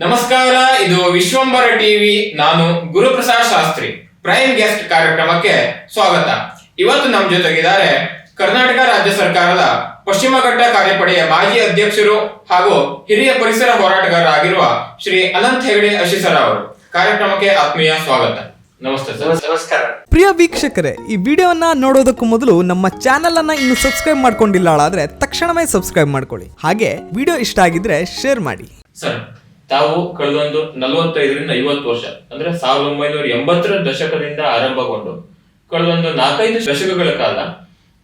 ನಮಸ್ಕಾರ, ಇದು ವಿಶ್ವಂಬರ ಟಿವಿ. ನಾನು ಗುರುಪ್ರಸಾದ್ ಶಾಸ್ತ್ರಿ. ಪ್ರೈಮ್ ಗೆಸ್ಟ್ ಕಾರ್ಯಕ್ರಮಕ್ಕೆ ಸ್ವಾಗತ. ಇವತ್ತು ನಮ್ಮ ಜೊತೆಗಿದ್ದಾರೆ ಕರ್ನಾಟಕ ರಾಜ್ಯ ಸರ್ಕಾರದ ಪಶ್ಚಿಮ ಘಟ್ಟ ಕಾರ್ಯಪಡೆಯ ಮಾಜಿ ಅಧ್ಯಕ್ಷರು ಹಾಗೂ ಹಿರಿಯ ಪರಿಸರ ಹೋರಾಟಗಾರರಾಗಿರುವ ಶ್ರೀ ಅನಂತ್ ಹೆಗಡೆ ಅಶಿಸರ ಅವರು. ಕಾರ್ಯಕ್ರಮಕ್ಕೆ ಆತ್ಮೀಯ ಸ್ವಾಗತ. ನಮಸ್ತೆ ಸರ್. ನಮಸ್ಕಾರ. ಪ್ರಿಯ ವೀಕ್ಷಕರೇ, ಈ ವಿಡಿಯೋನ ನೋಡೋದಕ್ಕೂ ಮೊದಲು ನಮ್ಮ ಚಾನೆಲ್ ಅನ್ನ ಇನ್ನು ಸಬ್ಸ್ಕ್ರೈಬ್ ಮಾಡ್ಕೊಂಡಿಲ್ಲ ಆದ್ರೆ ತಕ್ಷಣವೇ ಸಬ್ಸ್ಕ್ರೈಬ್ ಮಾಡ್ಕೊಳ್ಳಿ. ಹಾಗೆ ವಿಡಿಯೋ ಇಷ್ಟ ಆಗಿದ್ರೆ ಶೇರ್ ಮಾಡಿ. ಸರ್, ತಾವು ಕಳೆದೊಂದು 45ರಿಂದ 50 ವರ್ಷ ಅಂದ್ರೆ 1980ರ ದಶಕದಿಂದ ಆರಂಭಗೊಂಡು ಕಳೆದೊಂದು 4-5 ದಶಕಗಳ ಕಾಲ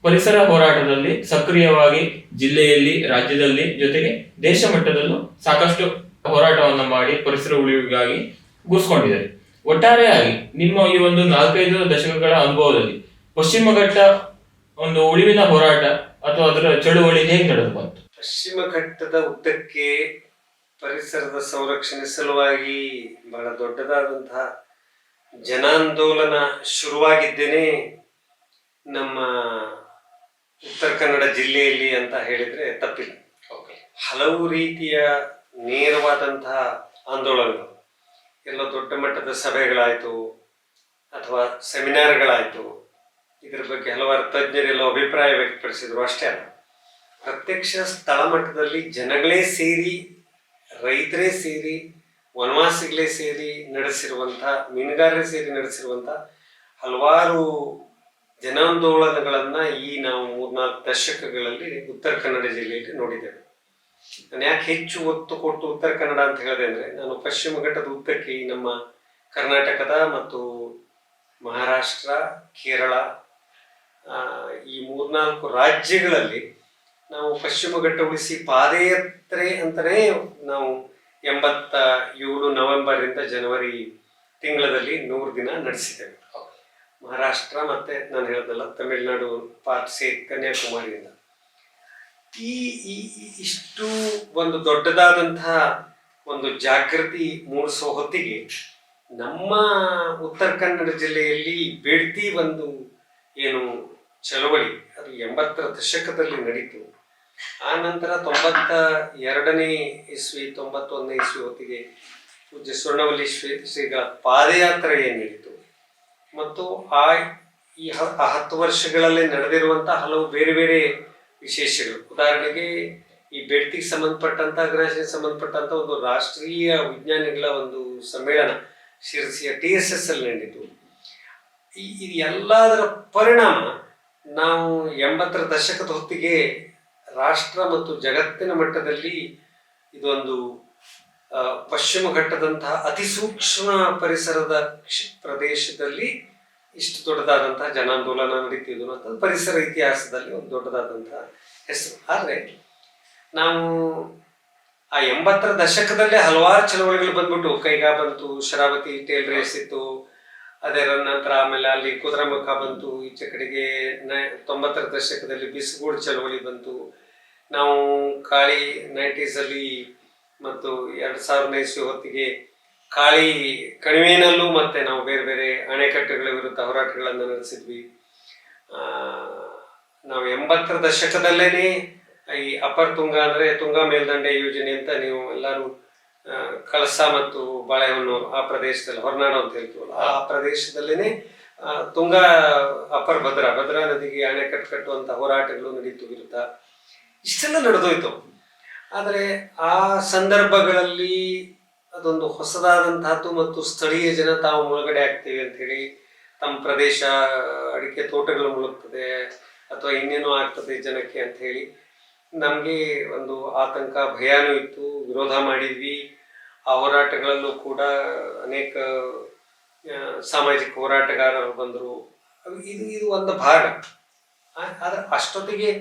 ಪರಿಸರ ಹೋರಾಟದಲ್ಲಿ ಸಕ್ರಿಯವಾಗಿ ಜಿಲ್ಲೆಯಲ್ಲಿ, ರಾಜ್ಯದಲ್ಲಿ, ಜೊತೆಗೆ ದೇಶ ಮಟ್ಟದಲ್ಲೂ ಸಾಕಷ್ಟು ಹೋರಾಟವನ್ನು ಮಾಡಿ ಪರಿಸರ ಉಳಿವಿಗಾಗಿ ಗುರುಸ್ಕೊಂಡಿದ್ದಾರೆ. ಒಟ್ಟಾರೆಯಾಗಿ ನಿಮ್ಮ ಈ ಒಂದು 4-5 ದಶಕಗಳ ಅನುಭವದಲ್ಲಿ ಪಶ್ಚಿಮ ಘಟ್ಟ ಒಂದು ಉಳಿವಿನ ಹೋರಾಟ ಅಥವಾ ಅದರ ಚಳುವಳಿ ಹೇಗೆ ನಡೆದು ಬಂತು? ಪಶ್ಚಿಮ ಘಟ್ಟದ ಉದ್ದಕ್ಕೆ ಪರಿಸರದ ಸಂರಕ್ಷಣೆ ಸಲುವಾಗಿ ಬಹಳ ದೊಡ್ಡದಾದಂತಹ ಜನಾಂದೋಲನ ಶುರುವಾಗಿದ್ದೇನೆ ನಮ್ಮ ಉತ್ತರ ಕನ್ನಡ ಜಿಲ್ಲೆಯಲ್ಲಿ ಅಂತ ಹೇಳಿದ್ರೆ ತಪ್ಪಿಲ್ಲ. ಹಲವು ರೀತಿಯ ನೇರವಾದಂತಹ ಆಂದೋಲನಗಳು, ಎಲ್ಲ ದೊಡ್ಡ ಮಟ್ಟದ ಸಭೆಗಳಾಯಿತು ಅಥವಾ ಸೆಮಿನಾರ್ಗಳಾಯಿತು. ಇದರ ಬಗ್ಗೆ ಹಲವಾರು ತಜ್ಞರೆಲ್ಲ ಅಭಿಪ್ರಾಯ ವ್ಯಕ್ತಪಡಿಸಿದ್ರು. ಅಷ್ಟೇ ಅಲ್ಲ, ಪ್ರತ್ಯಕ್ಷ ಸ್ಥಳ ಮಟ್ಟದಲ್ಲಿ ಜನಗಳೇ ಸೇರಿ, ರೈತರೇ ಸೇರಿ, ವನವಾಸಿಗಳೇ ಸೇರಿ ನಡೆಸಿರುವಂಥ, ಮೀನುಗಾರರೇ ಸೇರಿ ನಡೆಸಿರುವಂಥ ಹಲವಾರು ಜನಾಂದೋಲನಗಳನ್ನು ನಾವು 3-4 ದಶಕಗಳಲ್ಲಿ ಉತ್ತರ ಕನ್ನಡ ಜಿಲ್ಲೆಯಲ್ಲಿ ನೋಡಿದ್ದೇವೆ. ನಾನು ಯಾಕೆ ಹೆಚ್ಚು ಒತ್ತು ಕೊಟ್ಟು ಉತ್ತರ ಕನ್ನಡ ಅಂತ ಹೇಳಿದೆ ಅಂದರೆ, ನಾನು ಪಶ್ಚಿಮ ಘಟ್ಟದ ಉದ್ದಕ್ಕೆ ನಮ್ಮ ಕರ್ನಾಟಕದ ಮತ್ತು ಮಹಾರಾಷ್ಟ್ರ, ಕೇರಳ ಈ 3-4 ರಾಜ್ಯಗಳಲ್ಲಿ ನಾವು ಪಶ್ಚಿಮ ಘಟ್ಟ ಉಳಿಸಿ ಪಾದಯಾತ್ರೆ ಅಂತಲೇ ನಾವು 87 ನವೆಂಬರಿಂದ ಜನವರಿ ತಿಂಗಳಲ್ಲಿ 100 ದಿನ ನಡೆಸಿದ್ದೇವೆ. ಮಹಾರಾಷ್ಟ್ರ ಮತ್ತೆ ನಾನು ಹೇಳೋದಲ್ಲ, ತಮಿಳುನಾಡು ಪಾರ್ಟ್ ಸೇರಿ ಕನ್ಯಾಕುಮಾರಿಯಿಂದ. ಇಷ್ಟು ಒಂದು ದೊಡ್ಡದಾದಂತಹ ಒಂದು ಜಾಗೃತಿ ಮೂಡಿಸೋ ಹೊತ್ತಿಗೆ ನಮ್ಮ ಉತ್ತರ ಕನ್ನಡ ಜಿಲ್ಲೆಯಲ್ಲಿ ಬೇಡ್ತಿ ಒಂದು ಏನು ಚಳವಳಿ, ಅದು 80ರ ದಶಕದಲ್ಲಿ ನಡೀತು. ಆ ನಂತರ 92ನೇ ಇಸ್ವಿ 91ನೇ ಇಸ್ವಿ ಹೊತ್ತಿಗೆ ಪೂಜ್ಯ ಸ್ವರ್ಣವಲ್ಲಿ ಶ್ರೀಗಳ ಪಾದಯಾತ್ರೆ ಏನಿತ್ತು, ಮತ್ತು ಈ 10 ವರ್ಷಗಳಲ್ಲಿ ನಡೆದಿರುವಂಥ ಹಲವು ಬೇರೆ ಬೇರೆ ವಿಶೇಷಗಳು. ಉದಾಹರಣೆಗೆ ಈ ಬೇಡ್ತಿಗೆ ಸಂಬಂಧಪಟ್ಟಂಥ, ಅಗ್ರಹಾರಕ್ಕೆ ಸಂಬಂಧಪಟ್ಟಂಥ ಒಂದು ರಾಷ್ಟ್ರೀಯ ವಿಜ್ಞಾನಿಗಳ ಒಂದು ಸಮ್ಮೇಳನ ಶಿರಸಿಯ TSS ಅಲ್ಲಿ ನಡೆಯಿತು. ಇದು ಎಲ್ಲದರ ಪರಿಣಾಮ ನಾವು 80ರ ದಶಕದ ಹೊತ್ತಿಗೆ ರಾಷ್ಟ್ರ ಮತ್ತು ಜಗತ್ತಿನ ಮಟ್ಟದಲ್ಲಿ ಇದೊಂದು ಪಶ್ಚಿಮ ಘಟ್ಟದಂತಹ ಅತಿ ಸೂಕ್ಷ್ಮ ಪರಿಸರದ ಪ್ರದೇಶದಲ್ಲಿ ಇಷ್ಟು ದೊಡ್ಡದಾದಂತಹ ಜನಾಂದೋಲನ ನಡೀತಿದ್ದು ಅಂತ ಪರಿಸರ ಇತಿಹಾಸದಲ್ಲಿ ಒಂದು ದೊಡ್ಡದಾದಂತಹ ಹೆಸರು. ಆದರೆ ನಾವು ಆ 80ರ ದಶಕದಲ್ಲೇ ಹಲವಾರು ಚಳವಳಿಗಳು ಬಂದ್ಬಿಟ್ಟು, ಕೈಗಾ ಬಂತು, ಶರಾವತಿ ಟೇಲ್ ರೇಸ್ ಇತ್ತು, ಅದರ ನಂತರ ಆಮೇಲೆ ಅಲ್ಲಿ ಕುದುರೆಮುಖ ಬಂತು, ಈಚೆ ಕಡೆಗೆ 90ರ ದಶಕದಲ್ಲಿ ಬಿಸ್ಗೂಡು ಚಳವಳಿ ಬಂತು. ನಾವು ಕಾಳಿ 90s ಅಲ್ಲಿ ಮತ್ತು 2000ನೇ ಇಸ್ವಿ ಹೊತ್ತಿಗೆ ಕಾಳಿ ಕಣಿವೆನಲ್ಲೂ ಮತ್ತೆ ನಾವು ಬೇರೆ ಬೇರೆ ಅಣೆಕಟ್ಟುಗಳ ವಿರುದ್ಧ ಹೋರಾಟಗಳನ್ನು ನಡೆಸಿದ್ವಿ. ನಾವು 80ರ ದಶಕದಲ್ಲೇನೆ ಈ ಅಪರ್ ತುಂಗಾ ಅಂದರೆ ತುಂಗಾ ಮೇಲ್ದಂಡೆ ಯೋಜನೆ ಅಂತ ನೀವು ಎಲ್ಲರೂ ಕಳಸ ಮತ್ತು ಬಾಳೆಹೊನ್ನೂರು ಆ ಪ್ರದೇಶದಲ್ಲಿ, ಹೊರನಾಡು ಅಂತ ಹೇಳ್ತೀವಲ್ಲ, ಆ ಪ್ರದೇಶದಲ್ಲೇನೆ ತುಂಗಾ ಅಪರ್ ಭದ್ರಾ ನದಿಗೆ ಅಣೆಕಟ್ಟು ಕಟ್ಟುವಂಥ ಹೋರಾಟಗಳು ನಡೀತು ವಿರುದ್ಧ. ಇಷ್ಟೆಲ್ಲ ನಡೆದೋಯ್ತು. ಆದರೆ ಆ ಸಂದರ್ಭಗಳಲ್ಲಿ ಅದೊಂದು ಹೊಸದಾದಂತಹದ್ದು, ಮತ್ತು ಸ್ಥಳೀಯ ಜನ ತಾವು ಮುಳುಗಡೆ ಆಗ್ತೀವಿ ಅಂತ ಹೇಳಿ ತಮ್ಮ ಪ್ರದೇಶ ಅಡಿಕೆ ತೋಟಗಳು ಮುಳುಗ್ತದೆ ಅಥವಾ ಇನ್ನೇನೋ ಆಗ್ತದೆ ಜನಕ್ಕೆ ಅಂತ ಹೇಳಿ ನಮಗೆ ಒಂದು ಆತಂಕ, ಭಯನೂ ಇತ್ತು. ವಿರೋಧ ಮಾಡಿದ್ವಿ. ಆ ಹೋರಾಟಗಳಲ್ಲೂ ಕೂಡ ಅನೇಕ ಸಾಮಾಜಿಕ ಹೋರಾಟಗಾರರು ಬಂದರು. ಇದು ಒಂದು ಭಾಗ. ಆದರೆ ಅಷ್ಟೊತ್ತಿಗೆ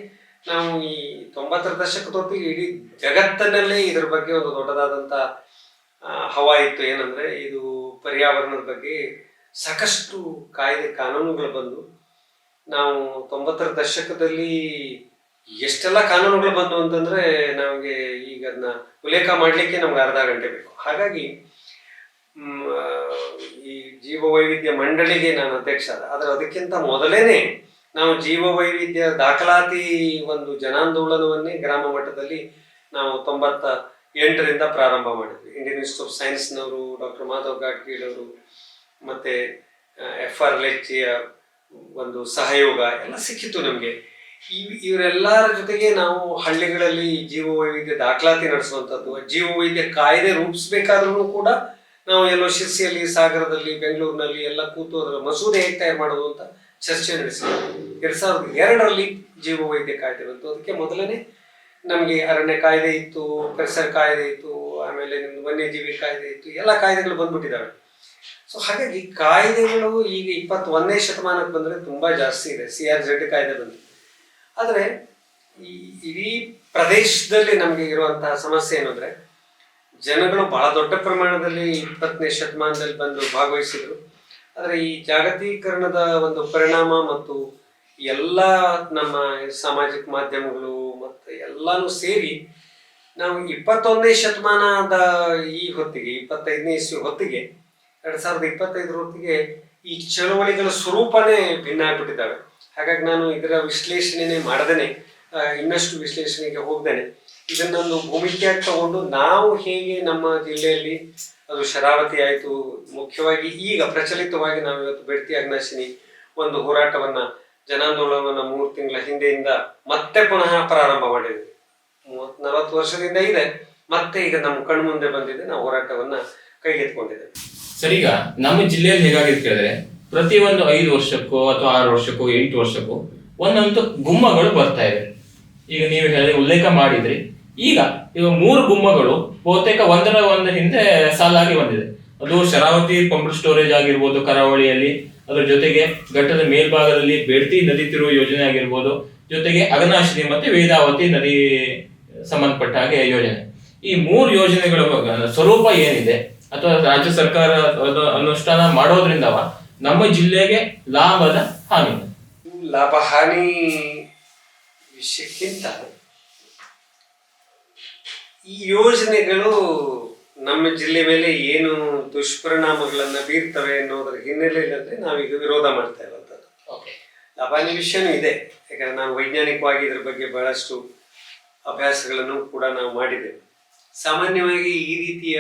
ನಾವು ಈ 90ರ ದಶಕದ ಹೊತ್ತಿಗೆ ಇಡೀ ಜಗತ್ತಿನಲ್ಲೇ ಇದ್ರ ಬಗ್ಗೆ ಒಂದು ದೊಡ್ಡದಾದಂಥ ಹವಾ ಇತ್ತು. ಏನಂದರೆ, ಇದು ಪರ್ಯಾವರಣದ ಬಗ್ಗೆ ಸಾಕಷ್ಟು ಕಾಯ್ದೆ ಕಾನೂನುಗಳು ಬಂದು, ನಾವು 90ರ ದಶಕದಲ್ಲಿ ಎಷ್ಟೆಲ್ಲ ಕಾನೂನುಗಳು ಬಂದು ಅಂತಂದರೆ ನಮಗೆ ಈಗ ಅದನ್ನ ಉಲ್ಲೇಖ ಮಾಡಲಿಕ್ಕೆ ನಮ್ಗೆ ಅರ್ಧ ಗಂಟೆ ಬೇಕು. ಹಾಗಾಗಿ ಈ ಜೀವ ವೈವಿಧ್ಯ ಮಂಡಳಿಗೆ ನಾನು ಅಧ್ಯಕ್ಷ ಆದ. ಆದರೆ ಅದಕ್ಕಿಂತ ಮೊದಲೇನೆ ನಾವು ಜೀವ ವೈವಿಧ್ಯ ದಾಖಲಾತಿ ಒಂದು ಜನಾಂದೋಲನವನ್ನೇ ಗ್ರಾಮ ಮಟ್ಟದಲ್ಲಿ ನಾವು ಎಂಟರಿಂದ ಪ್ರಾರಂಭ ಮಾಡಿದ್ವಿ. ಇಂಡಿಯನ್ ಇನ್ಸ್ಟಿಟ್ಯೂಟ್ ಆಫ್ ಸೈನ್ಸ್ನವರು, ಡಾಕ್ಟರ್ ಮಾಧವ್ ಗಾಡ್ಗೀಳ್ ಅವರು, ಮತ್ತು FR ಲೆಚ್ಚಿಯ ಒಂದು ಸಹಯೋಗ ಎಲ್ಲ ಸಿಕ್ಕಿತ್ತು ನಮಗೆ. ಇವರೆಲ್ಲರ ಜೊತೆಗೆ ನಾವು ಹಳ್ಳಿಗಳಲ್ಲಿ ಜೀವ ವೈವಿಧ್ಯ ದಾಖಲಾತಿ ನಡೆಸುವಂಥದ್ದು, ಜೀವ ವೈವಿಧ್ಯ ಕಾಯ್ದೆ ರೂಪಿಸ್ಬೇಕಾದ್ರೂ ಕೂಡ ನಾವು ಎಲ್ಲೋ ಶಿರ್ಸಿಯಲ್ಲಿ, ಸಾಗರದಲ್ಲಿ, ಬೆಂಗಳೂರಿನಲ್ಲಿ ಎಲ್ಲ ಕೂತು ಅದರ ಮಸೂದೆ ಹೇಗೆ ತಯಾರು ಮಾಡೋದು ಅಂತ ಚರ್ಚೆ ನಡೆಸಿದ್ವಿ. 2002ರಲ್ಲಿ ಜೀವ ವೈವಿಧ್ಯ ಕಾಯ್ದೆ ಬಂತು. ಅದಕ್ಕೆ ಮೊದಲನೇ ನಮಗೆ ಅರಣ್ಯ ಕಾಯ್ದೆ ಇತ್ತು, ಪರಿಸರ ಕಾಯ್ದೆ ಇತ್ತು, ಆಮೇಲೆ ನಿಮ್ದು ವನ್ಯಜೀವಿ ಕಾಯ್ದೆ ಇತ್ತು, ಎಲ್ಲ ಕಾಯ್ದೆಗಳು ಬಂದ್ಬಿಟ್ಟಿದ್ದಾವೆ. ಸೊ ಹಾಗಾಗಿ ಕಾಯ್ದೆಗಳು ಈಗ 21ನೇ ಶತಮಾನಕ್ಕೆ ಬಂದರೆ ತುಂಬ ಜಾಸ್ತಿ ಇದೆ. CRZ ಕಾಯ್ದೆ ಬಂದಿದೆ. ಆದರೆ ಈ ಇಡೀ ಪ್ರದೇಶದಲ್ಲಿ ನಮಗೆ ಇರುವಂತಹ ಸಮಸ್ಯೆ ಏನಂದರೆ, ಜನಗಳು ಬಹಳ ದೊಡ್ಡ ಪ್ರಮಾಣದಲ್ಲಿ 20ನೇ ಶತಮಾನದಲ್ಲಿ ಬಂದು ಭಾಗವಹಿಸಿದರು. ಆದರೆ ಈ ಜಾಗತೀಕರಣದ ಒಂದು ಪರಿಣಾಮ ಮತ್ತು ಎಲ್ಲ ನಮ್ಮ ಸಾಮಾಜಿಕ ಮಾಧ್ಯಮಗಳು ಮತ್ತು ಎಲ್ಲನೂ ಸೇರಿ ನಾವು 21ನೇ ಶತಮಾನದ ಈ ಹೊತ್ತಿಗೆ, 25ನೇ ಇಸ್ವಿ ಹೊತ್ತಿಗೆ, 2025 ಹೊತ್ತಿಗೆ ಈ ಚಳವಳಿಗಳ ಸ್ವರೂಪನೇ ಭಿನ್ನ ಆಗ್ಬಿಟ್ಟಿದ್ದಾವೆ. ಹಾಗಾಗಿ ನಾನು ಇದರ ವಿಶ್ಲೇಷಣೆನೇ ಮಾಡದೇನೆ, ಇನ್ನಷ್ಟು ವಿಶ್ಲೇಷಣೆಗೆ ಹೋಗ್ದೇನೆ, ಇದನ್ನೊಂದು ಭೂಮಿಕೆಯಾಗಿ ತಗೊಂಡು ನಾವು ಹೇಗೆ ನಮ್ಮ ಜಿಲ್ಲೆಯಲ್ಲಿ, ಅದು ಶರಾವತಿ ಆಯಿತು, ಮುಖ್ಯವಾಗಿ ಈಗ ಪ್ರಚಲಿತವಾಗಿ ನಾವು ಇವತ್ತು ಬೆಡ್ತಿ ಅಘನಾಶಿನಿ ಒಂದು ಹೋರಾಟವನ್ನ, ಜನಾಂದೋಲನವನ್ನು 3 ತಿಂಗಳ ಹಿಂದೆಯಿಂದ ಮತ್ತೆ ಪುನಃ ಪ್ರಾರಂಭ ಮಾಡಿದ್ವಿ. 30-40 ವರ್ಷದಿಂದ ಇದೆ, ಮತ್ತೆ ಈಗ ನಮ್ಮ ಕಣ್ಮುಂದೆ ಬಂದಿದೆ. ನಾವು ಹೋರಾಟವನ್ನ ಕೈಗೆತ್ಕೊಂಡಿದ್ದೇವೆ. ಸರ್, ಈಗ ನಮ್ಮ ಜಿಲ್ಲೆಯಲ್ಲಿ ಹೇಗಾಗಿದೆ ಕೇಳಿದ್ರೆ, ಪ್ರತಿ ಒಂದು 5 ವರ್ಷಕ್ಕೋ ಅಥವಾ 6 ವರ್ಷಕ್ಕೋ 8 ವರ್ಷಕ್ಕೋ ಒಂದೊಂದು ಗುಮ್ಮಗಳು ಬರ್ತಾ ಇವೆ. ಈಗ ನೀವು ಉಲ್ಲೇಖ ಮಾಡಿದ್ರಿ, ಈಗ 3 ಗುಮ್ಮಗಳು ಬಹುತೇಕ ಒಂದರ ಹಿಂದೆ ಸಾಲಾಗಿ ಬಂದಿದೆ. ಅದು ಶರಾವತಿ ಪಂಪ್ ಸ್ಟೋರೇಜ್ ಆಗಿರ್ಬೋದು ಕರಾವಳಿಯಲ್ಲಿ, ಅದರ ಜೊತೆಗೆ ಘಟ್ಟದ ಮೇಲ್ಭಾಗದಲ್ಲಿ ಬೇಡ್ತಿ ನದಿ ತಿರುವು ಯೋಜನೆ ಆಗಿರ್ಬೋದು, ಜೊತೆಗೆ ಅಘನಾಶಿನಿ ಮತ್ತೆ ವೇದಾವತಿ ನದಿ ಸಂಬಂಧಪಟ್ಟ ಹಾಗೆ ಯೋಜನೆ. ಈ 3 ಯೋಜನೆಗಳ ಸ್ವರೂಪ ಏನಿದೆ, ಅಥವಾ ರಾಜ್ಯ ಸರ್ಕಾರ ಅನುಷ್ಠಾನ ಮಾಡೋದ್ರಿಂದ ನಮ್ಮ ಜಿಲ್ಲೆಗೆ ಲಾಭದ ಹಾನಿ? ಲಾಭ ಹಾನಿ ವಿಷಯಕ್ಕಿಂತ ಈ ಯೋಜನೆಗಳು ನಮ್ಮ ಜಿಲ್ಲೆ ಮೇಲೆ ಏನು ದುಷ್ಪರಿಣಾಮಗಳನ್ನ ಬೀರ್ತವೆ ಅನ್ನೋದ್ರ ಹಿನ್ನೆಲೆಯಲ್ಲಿ ನಾವೀಗ ವಿರೋಧ ಮಾಡ್ತಾ ಇರುವಂಥದ್ದು. ಲಾಭ ಹಾನಿ ವಿಷಯನೂ ಇದೆ, ಯಾಕಂದ್ರೆ ನಾವು ವೈಜ್ಞಾನಿಕವಾಗಿ ಇದ್ರ ಬಗ್ಗೆ ಬಹಳಷ್ಟು ಅಭ್ಯಾಸಗಳನ್ನು ಕೂಡ ನಾವು ಮಾಡಿದ್ದೇವೆ. ಸಾಮಾನ್ಯವಾಗಿ ಈ ರೀತಿಯ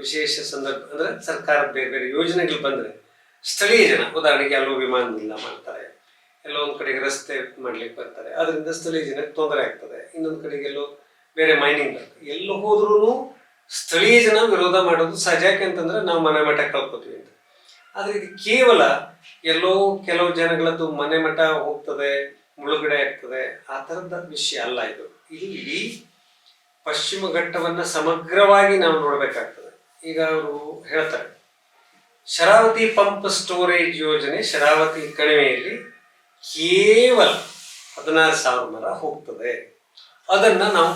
ವಿಶೇಷ ಸಂದರ್ಭ ಅಂದ್ರೆ ಸರ್ಕಾರದ ಬೇರೆ ಬೇರೆ ಯೋಜನೆಗಳು ಬಂದ್ರೆ ಸ್ಥಳೀಯ ಜನ, ಉದಾಹರಣೆಗೆ ಅಲ್ಲೂ ವಿಮಾನ ನಿಲ್ದಾಣ ಮಾಡ್ತಾರೆ, ಎಲ್ಲೋ ಒಂದು ಕಡೆಗೆ ರಸ್ತೆ ಮಾಡ್ಲಿಕ್ಕೆ ಬರ್ತಾರೆ, ಅದರಿಂದ ಸ್ಥಳೀಯ ಜನಕ್ಕೆ ತೊಂದರೆ ಆಗ್ತದೆ. ಇನ್ನೊಂದು ಕಡೆಗೆಲ್ಲೋ ಬೇರೆ ಮೈನಿಂಗ್ ಬರ್ತದೆ. ಎಲ್ಲೋ ಹೋದ್ರೂ ಸ್ಥಳೀಯ ಜನ ವಿರೋಧ ಮಾಡೋದು ಸಹಜ. ಯಾಕೆಂತಂದ್ರೆ ನಾವು ಮನೆ ಮಠ ಕಳ್ಕೊತೀವಿ ಅಂತ. ಆದರೆ ಇದು ಕೇವಲ ಎಲ್ಲೋ ಕೆಲವು ಜನಗಳದ್ದು ಮನೆ ಮಠ ಹೋಗ್ತದೆ, ಮುಳುಗಡೆ ಆಗ್ತದೆ, ಆ ಥರದ ವಿಷಯ ಅಲ್ಲ ಇದು. ಇದು ಇಡೀ ಪಶ್ಚಿಮ ಘಟ್ಟವನ್ನ ಸಮಗ್ರವಾಗಿ ನಾವು ನೋಡಬೇಕಾಗ್ತದೆ. ಈಗ ಅವರು ಹೇಳ್ತಾರೆ, ಶರಾವತಿ ಪಂಪ್ ಸ್ಟೋರೇಜ್ ಯೋಜನೆ ಶರಾವತಿ ಕಣಿವೆಯಲ್ಲಿ ಕೇವಲ 16,000 ಮರ ಹೋಗ್ತದೆ. ಅದನ್ನ ನಾವು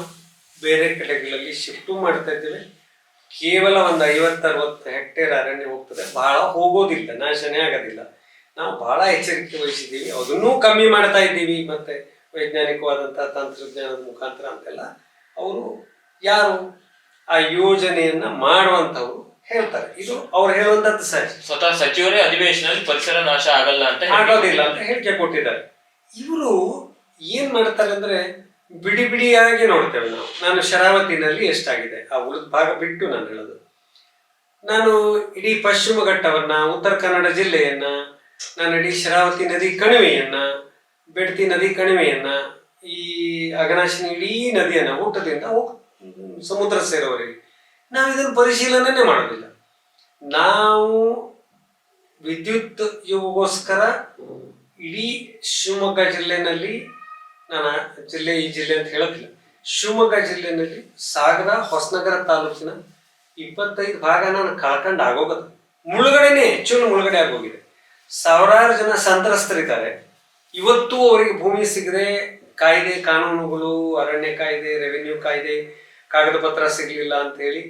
ಬೇರೆ ಕಡೆಗಳಲ್ಲಿ ಶಿಫ್ಟು ಮಾಡ್ತಾ ಇದ್ದೇವೆ. ಕೇವಲ ಒಂದು 50-60 ಹೆಕ್ಟೇರ್ ಅರಣ್ಯ ಹೋಗ್ತದೆ, ಬಹಳ ಹೋಗೋದಿಲ್ಲ, ನಾಶನೇ ಆಗೋದಿಲ್ಲ. ನಾವು ಬಹಳ ಎಚ್ಚರಿಕೆ ವಹಿಸಿದ್ದೀವಿ, ಅದನ್ನೂ ಕಮ್ಮಿ ಮಾಡ್ತಾ ಇದ್ದೀವಿ. ಮತ್ತೆ ವೈಜ್ಞಾನಿಕವಾದಂತಹ ತಂತ್ರಜ್ಞಾನದ ಮುಖಾಂತರ ಅಂತೆಲ್ಲ ಅವರು ಯಾರು ಆ ಯೋಜನೆಯನ್ನ ಮಾಡುವಂತವ್ರು ಹೇಳ್ತಾರೆ. ಇದು ಅವ್ರು ಹೇಳುವಂತದ್ದು ಸರಿ. ಸ್ವತಃ ಸಚಿವರೇ ಅಧಿವೇಶನದಲ್ಲಿ ಪರಿಸರ ನಾಶ ಆಗೋದಿಲ್ಲ ಅಂತ ಹೇಳಿಕೆ ಕೊಟ್ಟಿದ್ದಾರೆ. ಇವರು ಏನ್ ಮಾಡ್ತಾರೆ ಅಂದ್ರೆ ಬಿಡಿ ಬಿಡಿಯಾಗಿ ನೋಡ್ತೇವೆ ನಾವು. ನಾನು ಶರಾವತಿನಲ್ಲಿ ಎಷ್ಟಾಗಿದೆ, ಆ ಉಳಿದ ಭಾಗ ಬಿಟ್ಟು ನಾನು ಹೇಳೋದು. ನಾನು ಇಡೀ ಪಶ್ಚಿಮ ಘಟ್ಟವನ್ನ, ಉತ್ತರ ಕನ್ನಡ ಜಿಲ್ಲೆಯನ್ನ, ನಾನು ಇಡೀ ಶರಾವತಿ ನದಿ ಕಣಿವೆಯನ್ನ, ಬೆಡ್ತಿ ನದಿ ಕಣಿವೆಯನ್ನ, ಈ ಅಘನಾಶಿನಿ ಇಡೀ ನದಿಯನ್ನ ಊಟದಿಂದ ಸಮುದ್ರ ಸೇರೋವರೆಗೆ ನಾವು ಇದನ್ನು ಪರಿಶೀಲನೆ ಮಾಡೋದಿಲ್ಲ. ನಾವು ವಿದ್ಯುತ್ ಯುಗಗೋಸ್ಕರ ಇಡೀ ಶಿವಮೊಗ್ಗ ಜಿಲ್ಲೆನಲ್ಲಿ, ನಾನು ಈ ಜಿಲ್ಲೆ ಅಂತ ಹೇಳೋದಿಲ್ಲ, ಶಿವಮೊಗ್ಗ ಜಿಲ್ಲೆನಲ್ಲಿ ಸಾಗರ ಹೊಸನಗರ ತಾಲೂಕಿನ 25 ಭಾಗ ನಾನು ಕಳ್ಕೊಂಡು ಆಗೋಗದು. ಮುಳುಗಡೆನೆ ಹೆಚ್ಚು ಮುಳುಗಡೆ ಆಗೋಗಿದೆ. ಸಾವಿರಾರು ಜನ ಸಂತ್ರಸ್ತರಿದ್ದಾರೆ. ಇವತ್ತು ಅವರಿಗೆ ಭೂಮಿ ಸಿಗದೆ ಕಾಯ್ದೆ ಕಾನೂನುಗಳು, ಅರಣ್ಯ ಕಾಯ್ದೆ, ರೆವಿನ್ಯೂ ಕಾಯ್ದೆ, ಕಾಗದ ಪತ್ರ ಸಿಗಲಿಲ್ಲ ಅಂತ ಹೇಳಿ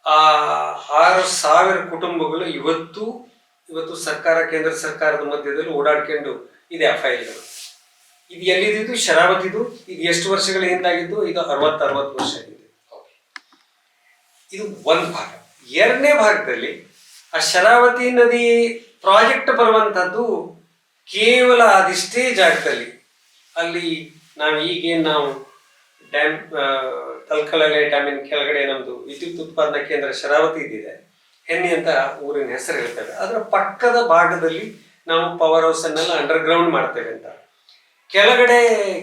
ಆ 6,000 ಕುಟುಂಬಗಳು ಇವತ್ತು ಸರ್ಕಾರ, ಕೇಂದ್ರ ಸರ್ಕಾರದ ಮಧ್ಯದಲ್ಲಿ ಓಡಾಡ್ಕೊಂಡು ಇದೆ ಆ ಫೈಲ್ಗಳು. ಇದು ಎಲ್ಲಿದ್ದು? ಶರಾವತಿದು. ಇದು ಎಷ್ಟು ವರ್ಷಗಳ ಹಿಂದಾಗಿದ್ದು? ಇದು 60 ವರ್ಷ ಆಗಿದೆ. ಇದು ಒಂದು ಭಾಗ. ಎರಡನೇ ಭಾಗದಲ್ಲಿ ಆ ಶರಾವತಿ ನದಿ ಪ್ರಾಜೆಕ್ಟ್ ಬರುವಂತದ್ದು ಕೇವಲ ಅದಿಷ್ಟೇ ಜಾಗದಲ್ಲಿ. ಅಲ್ಲಿ ನಾವು ಈಗೇನು ನಾವು ಡ್ಯಾಮ್ ತಲ್ಕಲಲೆ ಡ್ಯಾಮಿನ ಕೆಳಗಡೆ ನಮ್ದು ವಿದ್ಯುತ್ ಉತ್ಪಾದನಾ ಕೇಂದ್ರ ಶರಾವತಿ ಇದಿದೆ. ಹೆನ್ನಿ ಅಂತ ಊರಿನ ಹೆಸರು ಹೇಳ್ತೇವೆ. ಅದರ ಪಕ್ಕದ ಭಾಗದಲ್ಲಿ ನಾವು ಪವರ್ ಹೌಸ್ ಅನ್ನೆಲ್ಲ ಅಂಡರ್ಗ್ರೌಂಡ್ ಮಾಡ್ತೇವೆ ಅಂತ. ಕೆಳಗಡೆ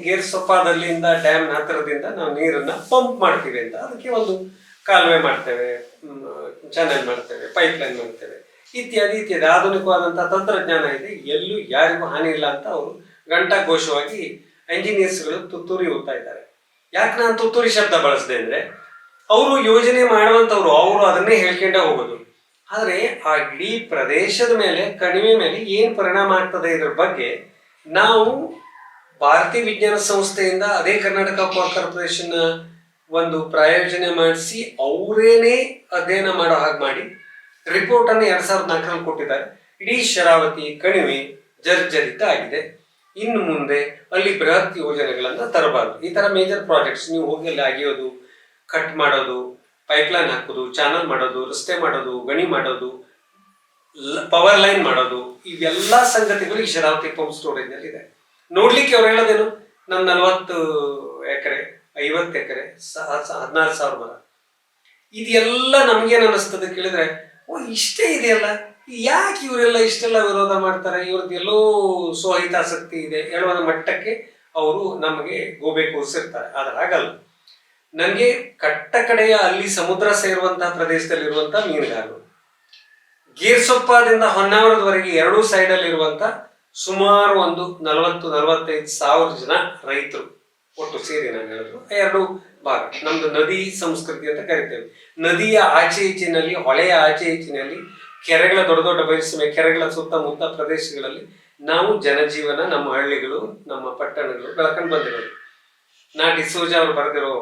ಗೇರ್ಸೊಪ್ಪಾದಲ್ಲಿಂದ ಡ್ಯಾಮ್ ಹತ್ತಿರದಿಂದ ನಾವು ನೀರನ್ನ ಪಂಪ್ ಮಾಡ್ತೀವಿ ಅಂತ. ಅದಕ್ಕೆ ಒಂದು ಕಾಲುವೆ ಮಾಡ್ತೇವೆ, ಚಾನೆಲ್ ಮಾಡ್ತೇವೆ, ಪೈಪ್ ಲೈನ್ ಮಾಡ್ತೇವೆ, ಇತ್ಯಾದಿ ಇತ್ಯಾದಿ ಆಧುನಿಕವಾದಂತಹ ತಂತ್ರಜ್ಞಾನ ಇದೆ. ಎಲ್ಲೂ ಯಾರಿಗೂ ಹಾನಿ ಇಲ್ಲ ಅಂತ ಅವರು ಘಂಟಾಘೋಷವಾಗಿ ಇಂಜಿನಿಯರ್ಸ್ಗಳು ತುತ್ತೂರಿ ಓದ್ತಾ ಇದ್ದಾರೆ. ಯಾಕೆ ನಾನು ತುತ್ತೂರಿ ಶಬ್ದ ಬಳಸಿದೆ ಅಂದ್ರೆ, ಅವರು ಯೋಜನೆ ಮಾಡುವಂಥವ್ರು ಅವರು ಅದನ್ನೇ ಹೇಳ್ಕೊಂಡೇ ಹೋಗೋದು. ಆದರೆ ಆ ಇಡೀ ಪ್ರದೇಶದ ಮೇಲೆ, ಕಣಿವೆ ಮೇಲೆ ಏನು ಪರಿಣಾಮ ಆಗ್ತದೆ ಇದ್ರ ಬಗ್ಗೆ ನಾವು ಭಾರತೀಯ ವಿಜ್ಞಾನ ಸಂಸ್ಥೆಯಿಂದ ಅದೇ ಕರ್ನಾಟಕ ಪವರ್ ಕಾರ್ಪೊರೇಷನ್ ಒಂದು ಪ್ರಾಯೋಜನೆ ಮಾಡಿಸಿ ಅವರೇನೇ ಅಧ್ಯಯನ ಮಾಡೋ ಹಾಗೆ ಮಾಡಿ ರಿಪೋರ್ಟ್ ಅನ್ನು 2004ರಲ್ಲಿ ಕೊಟ್ಟಿದ್ದಾರೆ. ಇಡೀ ಶರಾವತಿ ಕಣಿವೆ ಜರ್ಜರಿತ ಆಗಿದೆ. ಇನ್ನು ಮುಂದೆ ಅಲ್ಲಿ ಬೃಹತ್ ಯೋಜನೆಗಳನ್ನ ತರಬಾರದು. ಈ ತರ ಮೇಜರ್ ಪ್ರಾಜೆಕ್ಟ್ಸ್ ನೀವು ಹೋಗಿ ಅಲ್ಲಿ ಅಗಿಯೋದು, ಕಟ್ ಮಾಡೋದು, ಪೈಪ್ಲೈನ್ ಹಾಕೋದು, ಚಾನಲ್ ಮಾಡೋದು, ರಸ್ತೆ ಮಾಡೋದು, ಗಣಿ ಮಾಡೋದು, ಪವರ್ ಲೈನ್ ಮಾಡೋದು, ಇವೆಲ್ಲ ಸಂಗತಿಗಳು ಈ ಶರಾವತಿ ಪಂಪ್ ಸ್ಟೋರೇಜ್ ನಲ್ಲಿ ಇದೆ. ನೋಡ್ಲಿಕ್ಕೆ ಅವ್ರು ಹೇಳೋದೇನು, ನನ್ನ 40 ಎಕರೆ 50 ಎಕರೆ 16,000 ಮರ. ಇದೆಲ್ಲ ನಮ್ಗೇನು ಅನ್ನಿಸ್ತದೆ ಕೇಳಿದ್ರೆ, ಓ ಇಷ್ಟೇ ಇದೆಯಲ್ಲ, ಯಾಕೆ ಇವರೆಲ್ಲ ಇಷ್ಟೆಲ್ಲ ವಿರೋಧ ಮಾಡ್ತಾರೆ, ಇವ್ರದ್ದು ಎಲ್ಲೋ ಸ್ವಹಿತಾಸಕ್ತಿ ಇದೆ ಹೇಳುವ ಮಟ್ಟಕ್ಕೆ ಅವರು ನಮಗೆ ಗೋಬೆ ಕೂರಿಸಿರ್ತಾರೆ. ಆದ್ರೆ ಹಾಗಲ್ಲ. ನನಗೆ ಕಟ್ಟ ಕಡೆಯ ಅಲ್ಲಿ ಸಮುದ್ರ ಸೇರುವಂತಹ ಪ್ರದೇಶದಲ್ಲಿರುವಂತಹ ಮೀನುಗಾರರು, ಗೇರ್ಸೊಪ್ಪಾದಿಂದ ಹೊನ್ನಾವರದವರೆಗೆ ಎರಡೂ ಸೈಡಲ್ಲಿ ಇರುವಂತ ಸುಮಾರು ಒಂದು 40-45 ಸಾವಿರ ಜನ ರೈತರು ಒಟ್ಟು ಸೇರಿ ನಾನು ಹೇಳಿದ್ರು. ಎರಡು ಭಾಗ ನಮ್ದು ನದಿ ಸಂಸ್ಕೃತಿ ಅಂತ ಕರಿತೇವೆ. ನದಿಯ ಆಚೆ ಈಚಿನಲ್ಲಿ, ಹೊಳೆಯ ಆಚೆ ಈಚಿನಲ್ಲಿ, ಕೆರೆಗಳ ದೊಡ್ಡ ದೊಡ್ಡ ಬಯಲುಸೀಮೆ ಕೆರೆಗಳ ಸುತ್ತಮುತ್ತ ಪ್ರದೇಶಗಳಲ್ಲಿ ನಾವು ಜನಜೀವನ, ನಮ್ಮ ಹಳ್ಳಿಗಳು, ನಮ್ಮ ಪಟ್ಟಣಗಳು ಬೆಳಕೊಂಡು ಬಂದಿರೋದು. ನಾ ಡಿಸೋಜ ಅವರು ಬರೆದಿರೋ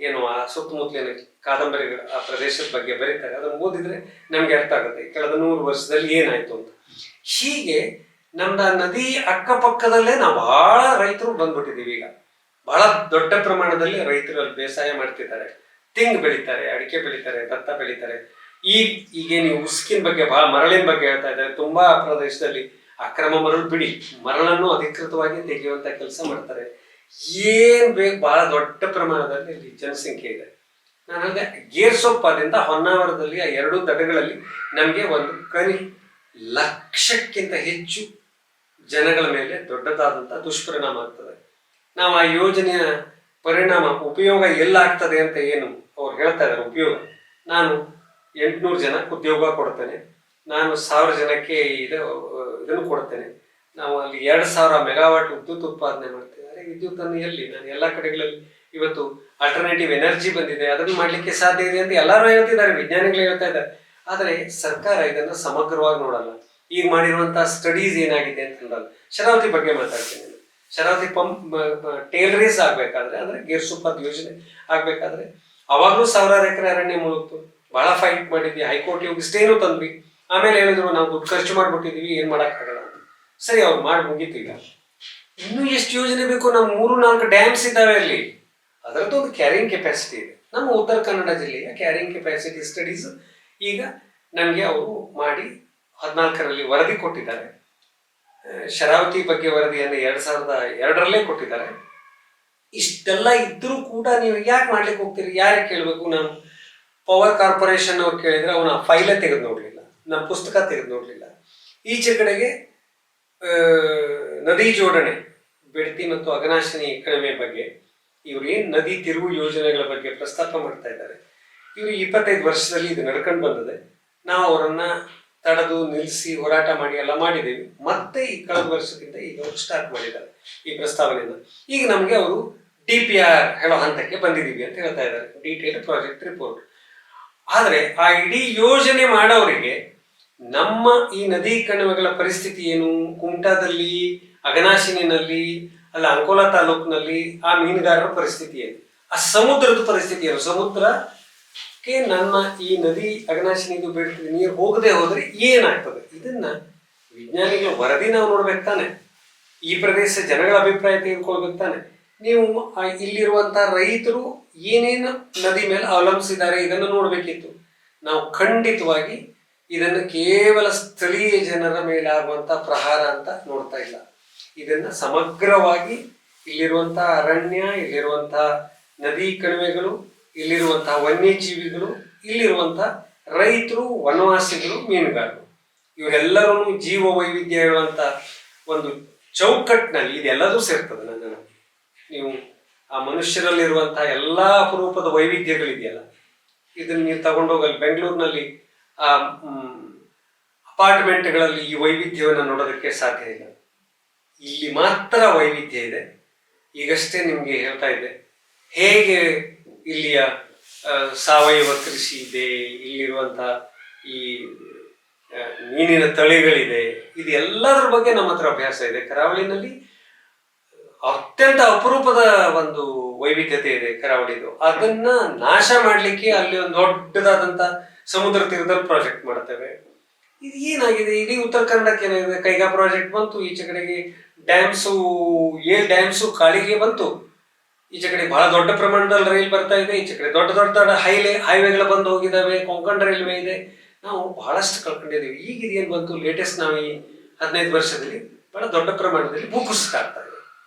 ಏನು ಆ ಸುತ್ತಮುತ್ತಲಿನ ಕಾದಂಬರಿಗಳು ಆ ಪ್ರದೇಶದ ಬಗ್ಗೆ ಬರೀತಾರೆ. ಅದನ್ನು ಓದಿದ್ರೆ ನಮ್ಗೆ ಅರ್ಥ ಆಗುತ್ತೆ ಕಳೆದ 100 ವರ್ಷದಲ್ಲಿ ಏನಾಯ್ತು ಅಂತ. ಹೀಗೆ ನಮ್ದ ನದಿ ಅಕ್ಕಪಕ್ಕದಲ್ಲೇ ನಾವು ಬಹಳ ರೈತರು ಬಂದ್ಬಿಟ್ಟಿದೀವಿ. ಈಗ ಬಹಳ ದೊಡ್ಡ ಪ್ರಮಾಣದಲ್ಲಿ ರೈತರಲ್ಲಿ ಬೇಸಾಯ ಮಾಡ್ತಿದ್ದಾರೆ. ತೆಂಗು ಬೆಳಿತಾರೆ, ಅಡಿಕೆ ಬೆಳಿತಾರೆ, ಭತ್ತ ಬೆಳಿತಾರೆ. ಈಗ ನೀವು ಉಸ್ಕಿನ ಬಗ್ಗೆ, ಬಹಳ ಮರಳಿನ ಬಗ್ಗೆ ಹೇಳ್ತಾ ಇದ್ದಾರೆ. ತುಂಬಾ ಪ್ರದೇಶದಲ್ಲಿ ಅಕ್ರಮ ಮರಳು ಬಿಡಿ, ಮರಳನ್ನು ಅಧಿಕೃತವಾಗಿ ತೆಗೆಯುವಂತ ಕೆಲಸ ಮಾಡ್ತಾರೆ. ಏನ್ ಬೇಕು, ಬಹಳ ದೊಡ್ಡ ಪ್ರಮಾಣದಲ್ಲಿ ಇಲ್ಲಿ ಜನಸಂಖ್ಯೆ ಇದೆ. ನಾನು ಹೇಳಿದೆ ಗೇರ್ಸೊಪ್ಪಾದಿಂದ ಹೊನ್ನಾವರದಲ್ಲಿ ಆ 2 ದಡಗಳಲ್ಲಿ ನಮಗೆ ಒಂದು 1,00,000ಕ್ಕಿಂತ ಹೆಚ್ಚು ಜನಗಳ ಮೇಲೆ ದೊಡ್ಡದಾದಂತಹ ದುಷ್ಪರಿಣಾಮ ಆಗ್ತದೆ. ನಾವು ಆ ಯೋಜನೆಯ ಪರಿಣಾಮ, ಉಪಯೋಗ ಎಲ್ಲ ಆಗ್ತದೆ ಅಂತ ಏನು ಅವ್ರು ಹೇಳ್ತಾ ಇದ್ದಾರೆ ಉಪಯೋಗ, ನಾನು 800 ಜನಕ್ಕೆ ಉದ್ಯೋಗ ಕೊಡ್ತೇನೆ, ನಾನು 1000 ಜನಕ್ಕೆ ಇದನ್ನು ಕೊಡ್ತೇನೆ, ನಾವು ಅಲ್ಲಿ 2,000 ಮೆಗಾವಾಟ್ ವಿದ್ಯುತ್ ಉತ್ಪಾದನೆ ಮಾಡ್ತೇವೆ. ವಿದ್ಯುತ್ತನ್ನು ಎಲ್ಲಿ, ನಾನು ಎಲ್ಲ ಕಡೆಗಳಲ್ಲಿ ಇವತ್ತು ಆಲ್ಟರ್ನೇಟಿವ್ ಎನರ್ಜಿ ಬಂದಿದೆ, ಅದನ್ನು ಮಾಡ್ಲಿಕ್ಕೆ ಸಾಧ್ಯ ಇದೆ ಅಂತ ಎಲ್ಲರೂ ಹೇಳ್ತಿದ್ದಾರೆ, ವಿಜ್ಞಾನಿಗಳು ಹೇಳ್ತಾ ಇದ್ದಾರೆ. ಆದರೆ ಸರ್ಕಾರ ಇದನ್ನ ಸಮಗ್ರವಾಗಿ ನೋಡಲ್ಲ. ಈಗ ಮಾಡಿರುವಂತಹ ಸ್ಟಡೀಸ್ ಏನಾಗಿದೆ ಅಂತ ನೋಡಲ್ಲ. ಶರಾವತಿ ಬಗ್ಗೆ ಮಾತಾಡ್ತೀನಿ. ಶರಾವತಿ ಪಂಪ್ ಟೇಲ್ ರೇಸ್ ಆಗ್ಬೇಕಾದ್ರೆ, ಅಂದ್ರೆ ಗೇರ್ಸೊಪ್ಪಾದ ಯೋಜನೆ ಆಗ್ಬೇಕಾದ್ರೆ ಅವಾಗ್ಲೂ 1000 ಎಕರೆ ಅರಣ್ಯ ಮುಳುಗ್ತು. ಬಹಳ ಫೈಟ್ ಮಾಡಿದ್ವಿ, ಹೈಕೋರ್ಟ್ ಹೋಗಿ ಸ್ಟೇನು ತಂದ್ವಿ. ಆಮೇಲೆ ಹೇಳಿದ್ರು ನಾವು ದುಡ್ಡು ಖರ್ಚು ಮಾಡ್ಬಿಟ್ಟಿದೀವಿ, ಏನ್ ಮಾಡಕ್ಕಾಗಲ್ಲ ಅಂತ. ಸರಿ, ಅವ್ರು ಮಾಡಿ ಮುಗೀತು. ಈಗ ಇನ್ನೂ ಎಷ್ಟು ಯೋಜನೆ ಬೇಕು? ನಮ್ಮ 3-4 ಡ್ಯಾಮ್ಸ್ ಇದ್ದಾವೆ ಅಲ್ಲಿ. ಅದರದ್ದು ಒಂದು ಕ್ಯಾರಿಂಗ್ ಕೆಪಾಸಿಟಿ ಇದೆ. ನಮ್ಮ ಉತ್ತರ ಕನ್ನಡ ಜಿಲ್ಲೆಯ ಕ್ಯಾರಿಂಗ್ ಕೆಪಾಸಿಟಿ ಸ್ಟಡೀಸ್ ಈಗ ನಮಗೆ ಅವರು ಮಾಡಿ 14ರಲ್ಲಿ ವರದಿ ಕೊಟ್ಟಿದ್ದಾರೆ. ಶರಾವತಿ ಬಗ್ಗೆ ವರದಿಯನ್ನು 2002ರಲ್ಲೇ ಕೊಟ್ಟಿದ್ದಾರೆ. ಇಷ್ಟೆಲ್ಲ ಇದ್ರೂ ಕೂಡ ನೀವು ಯಾಕೆ ಮಾಡ್ಲಿಕ್ಕೆ ಹೋಗ್ತೀರಿ? ಯಾರಿಗೆ ಕೇಳಬೇಕು? ನಾನು ಪವರ್ ಕಾರ್ಪೊರೇಷನ್ ಅವ್ರು ಕೇಳಿದ್ರೆ ಅವನ ಫೈಲೇ ತೆಗೆದು ನೋಡ್ಲಿಲ್ಲ, ನಮ್ಮ ಪುಸ್ತಕ ತೆಗೆದು ನೋಡ್ಲಿಲ್ಲ. ಈಚೆ ಕಡೆಗೆ ನದಿ ಜೋಡಣೆ, ಬೆಡ್ತಿ ಮತ್ತು ಅಘನಾಶಿನಿ ಕಣಿವೆ ಬಗ್ಗೆ ಇವ್ರು ಏನ್ ನದಿ ತಿರುವು ಯೋಜನೆಗಳ ಬಗ್ಗೆ ಪ್ರಸ್ತಾಪ ಮಾಡ್ತಾ ಇದ್ದಾರೆ. ಇವರು 25 ವರ್ಷದಲ್ಲಿ ಇದು ನಡ್ಕೊಂಡು ಬಂದಿದೆ. ನಾವು ಅವರನ್ನ ತಡೆದು ನಿಲ್ಲಿಸಿ ಹೋರಾಟ ಮಾಡಿ ಎಲ್ಲ ಮಾಡಿದ್ದೀವಿ. ಮತ್ತೆ ಈ ಕಳೆದ ವರ್ಷದಿಂದ ಈಗ ಅವರು ಸ್ಟಾರ್ಟ್ ಮಾಡಿದ್ದಾರೆ ಈ ಪ್ರಸ್ತಾವನೆಯನ್ನ. ಈಗ ನಮಗೆ ಅವರು DPR ಹೇಳೋ ಹಂತಕ್ಕೆ ಬಂದಿದ್ದೀವಿ ಅಂತ ಹೇಳ್ತಾ ಇದ್ದಾರೆ, ಡೀಟೇಲ್ ಪ್ರಾಜೆಕ್ಟ್ ರಿಪೋರ್ಟ್. ಆದ್ರೆ ಆ ಇಡೀ ಯೋಜನೆ ಮಾಡೋರಿಗೆ ನಮ್ಮ ಈ ನದಿ ಕಣಿವೆಗಳ ಪರಿಸ್ಥಿತಿ ಏನು, ಕುಮಟಾದಲ್ಲಿ, ಅಘನಾಶಿನಿನಲ್ಲಿ, ಅಲ್ಲ ಅಂಕೋಲಾ ತಾಲೂಕಿನಲ್ಲಿ ಆ ಮೀನುಗಾರರ ಪರಿಸ್ಥಿತಿ ಏನು, ಆ ಸಮುದ್ರದ ಪರಿಸ್ಥಿತಿ ಏನು, ಸಮುದ್ರಕ್ಕೆ ನಮ್ಮ ಈ ನದಿ ಅಘನಾಶಿನಿದು ಬೇಡ್ತಿದೆ ನೀರು ಹೋಗದೆ ಹೋದ್ರೆ ಏನಾಗ್ತದೆ? ಇದನ್ನ ವಿಜ್ಞಾನಿಗಳ ವರದಿ ನಾವು ನೋಡ್ಬೇಕು ತಾನೆ, ಈ ಪ್ರದೇಶ ಜನಗಳ ಅಭಿಪ್ರಾಯ ತೆಗೆದುಕೊಳ್ಬೇಕು ತಾನೆ. ನೀವು ಇಲ್ಲಿರುವಂತಹ ರೈತರು ಏನೇನು ನದಿ ಮೇಲೆ ಅವಲಂಬಿಸಿದ್ದಾರೆ ಇದನ್ನು ನೋಡ್ಬೇಕಿತ್ತು. ನಾವು ಖಂಡಿತವಾಗಿ ಇದನ್ನು ಕೇವಲ ಸ್ಥಳೀಯ ಜನರ ಮೇಲೆ ಆಗುವಂತ ಪ್ರಹಾರ ಅಂತ ನೋಡ್ತಾ ಇಲ್ಲ. ಇದನ್ನ ಸಮಗ್ರವಾಗಿ ಇಲ್ಲಿರುವಂತಹ ಅರಣ್ಯ, ಇಲ್ಲಿರುವಂತಹ ನದಿ ಕಣಿವೆಗಳು, ಇಲ್ಲಿರುವಂತಹ ವನ್ಯಜೀವಿಗಳು, ಇಲ್ಲಿರುವಂತಹ ರೈತರು, ವನವಾಸಿಗಳು, ಮೀನುಗಾರರು, ಇವರೆಲ್ಲರೂ ಜೀವ ವೈವಿಧ್ಯ ಹೇಳುವಂತ ಒಂದು ಚೌಕಟ್ಟಿನಲ್ಲಿ ಇದೆಲ್ಲದೂ ಸೇರ್ತದೆ. ನನ್ನ ನೀವು ಆ ಮನುಷ್ಯರಲ್ಲಿರುವಂತಹ ಎಲ್ಲಾ ಅಪರೂಪದ ವೈವಿಧ್ಯಗಳಿದೆಯಲ್ಲ, ಇದನ್ನ ನೀವು ತಗೊಂಡೋಗಲ್ಲಿ ಬೆಂಗಳೂರಿನಲ್ಲಿ ಆ ಅಪಾರ್ಟ್ಮೆಂಟ್ಗಳಲ್ಲಿ ಈ ವೈವಿಧ್ಯವನ್ನು ನೋಡೋದಕ್ಕೆ ಸಾಧ್ಯ ಇಲ್ಲ. ಇಲ್ಲಿ ಮಾತ್ರ ವೈವಿಧ್ಯ ಇದೆ. ಈಗಷ್ಟೇ ನಿಮಗೆ ಹೇಳ್ತಾ ಇದ್ದೆ ಹೇಗೆ ಇಲ್ಲಿಯ ಸಾವಯವ ಕೃಷಿ ಇದೆ, ಇಲ್ಲಿರುವಂತಹ ಈ ಮೀನಿನ ತಳಿಗಳಿದೆ, ಇದು ಎಲ್ಲದರ ಬಗ್ಗೆ ನಮ್ಮ ಹತ್ರ ಅಭ್ಯಾಸ ಇದೆ. ಕರಾವಳಿನಲ್ಲಿ ಅತ್ಯಂತ ಅಪರೂಪದ ಒಂದು ವೈವಿಧ್ಯತೆ ಇದೆ ಕರಾವಳಿದು. ಅದನ್ನ ನಾಶ ಮಾಡ್ಲಿಕ್ಕೆ ಅಲ್ಲಿ ಒಂದು ದೊಡ್ಡದಾದಂತ ಸಮುದ್ರ ತೀರದಲ್ಲಿ ಪ್ರಾಜೆಕ್ಟ್ ಮಾಡ್ತೇವೆ. ಇದು ಏನಾಗಿದೆ, ಇಡೀ ಉತ್ತರ ಕನ್ನಡಕ್ಕೆ ಏನಾಗಿದೆ, ಕೈಗಾ ಪ್ರಾಜೆಕ್ಟ್ ಬಂತು, ಈಚೆ ಕಡೆಗೆ ಡ್ಯಾಮ್ಸು ಕಾಳಿಗೆ ಬಂತು, ಈಚೆ ಕಡೆ ಬಹಳ ದೊಡ್ಡ ಪ್ರಮಾಣದಲ್ಲಿ ರೈಲ್ ಬರ್ತಾ ಇದೆ, ಈಚೆ ಕಡೆ ದೊಡ್ಡ ದೊಡ್ಡ ಹೈವೇಗಳು ಬಂದು ಹೋಗಿದ್ದಾವೆ, ಕೊಂಕಣ್ ರೈಲ್ವೆ ಇದೆ. ನಾವು ಬಹಳಷ್ಟು ಕಳ್ಕೊಂಡಿದ್ದೀವಿ. ಈಗ ಇದೇನು ಬಂತು ಲೇಟೆಸ್ಟ್, ನಾವು ಈ 15 ವರ್ಷದಲ್ಲಿ ಬಹಳ ದೊಡ್ಡ ಪ್ರಮಾಣದಲ್ಲಿ ಭೂಕುಸಿತ ಆಗ್ತಾ ಇದೆ.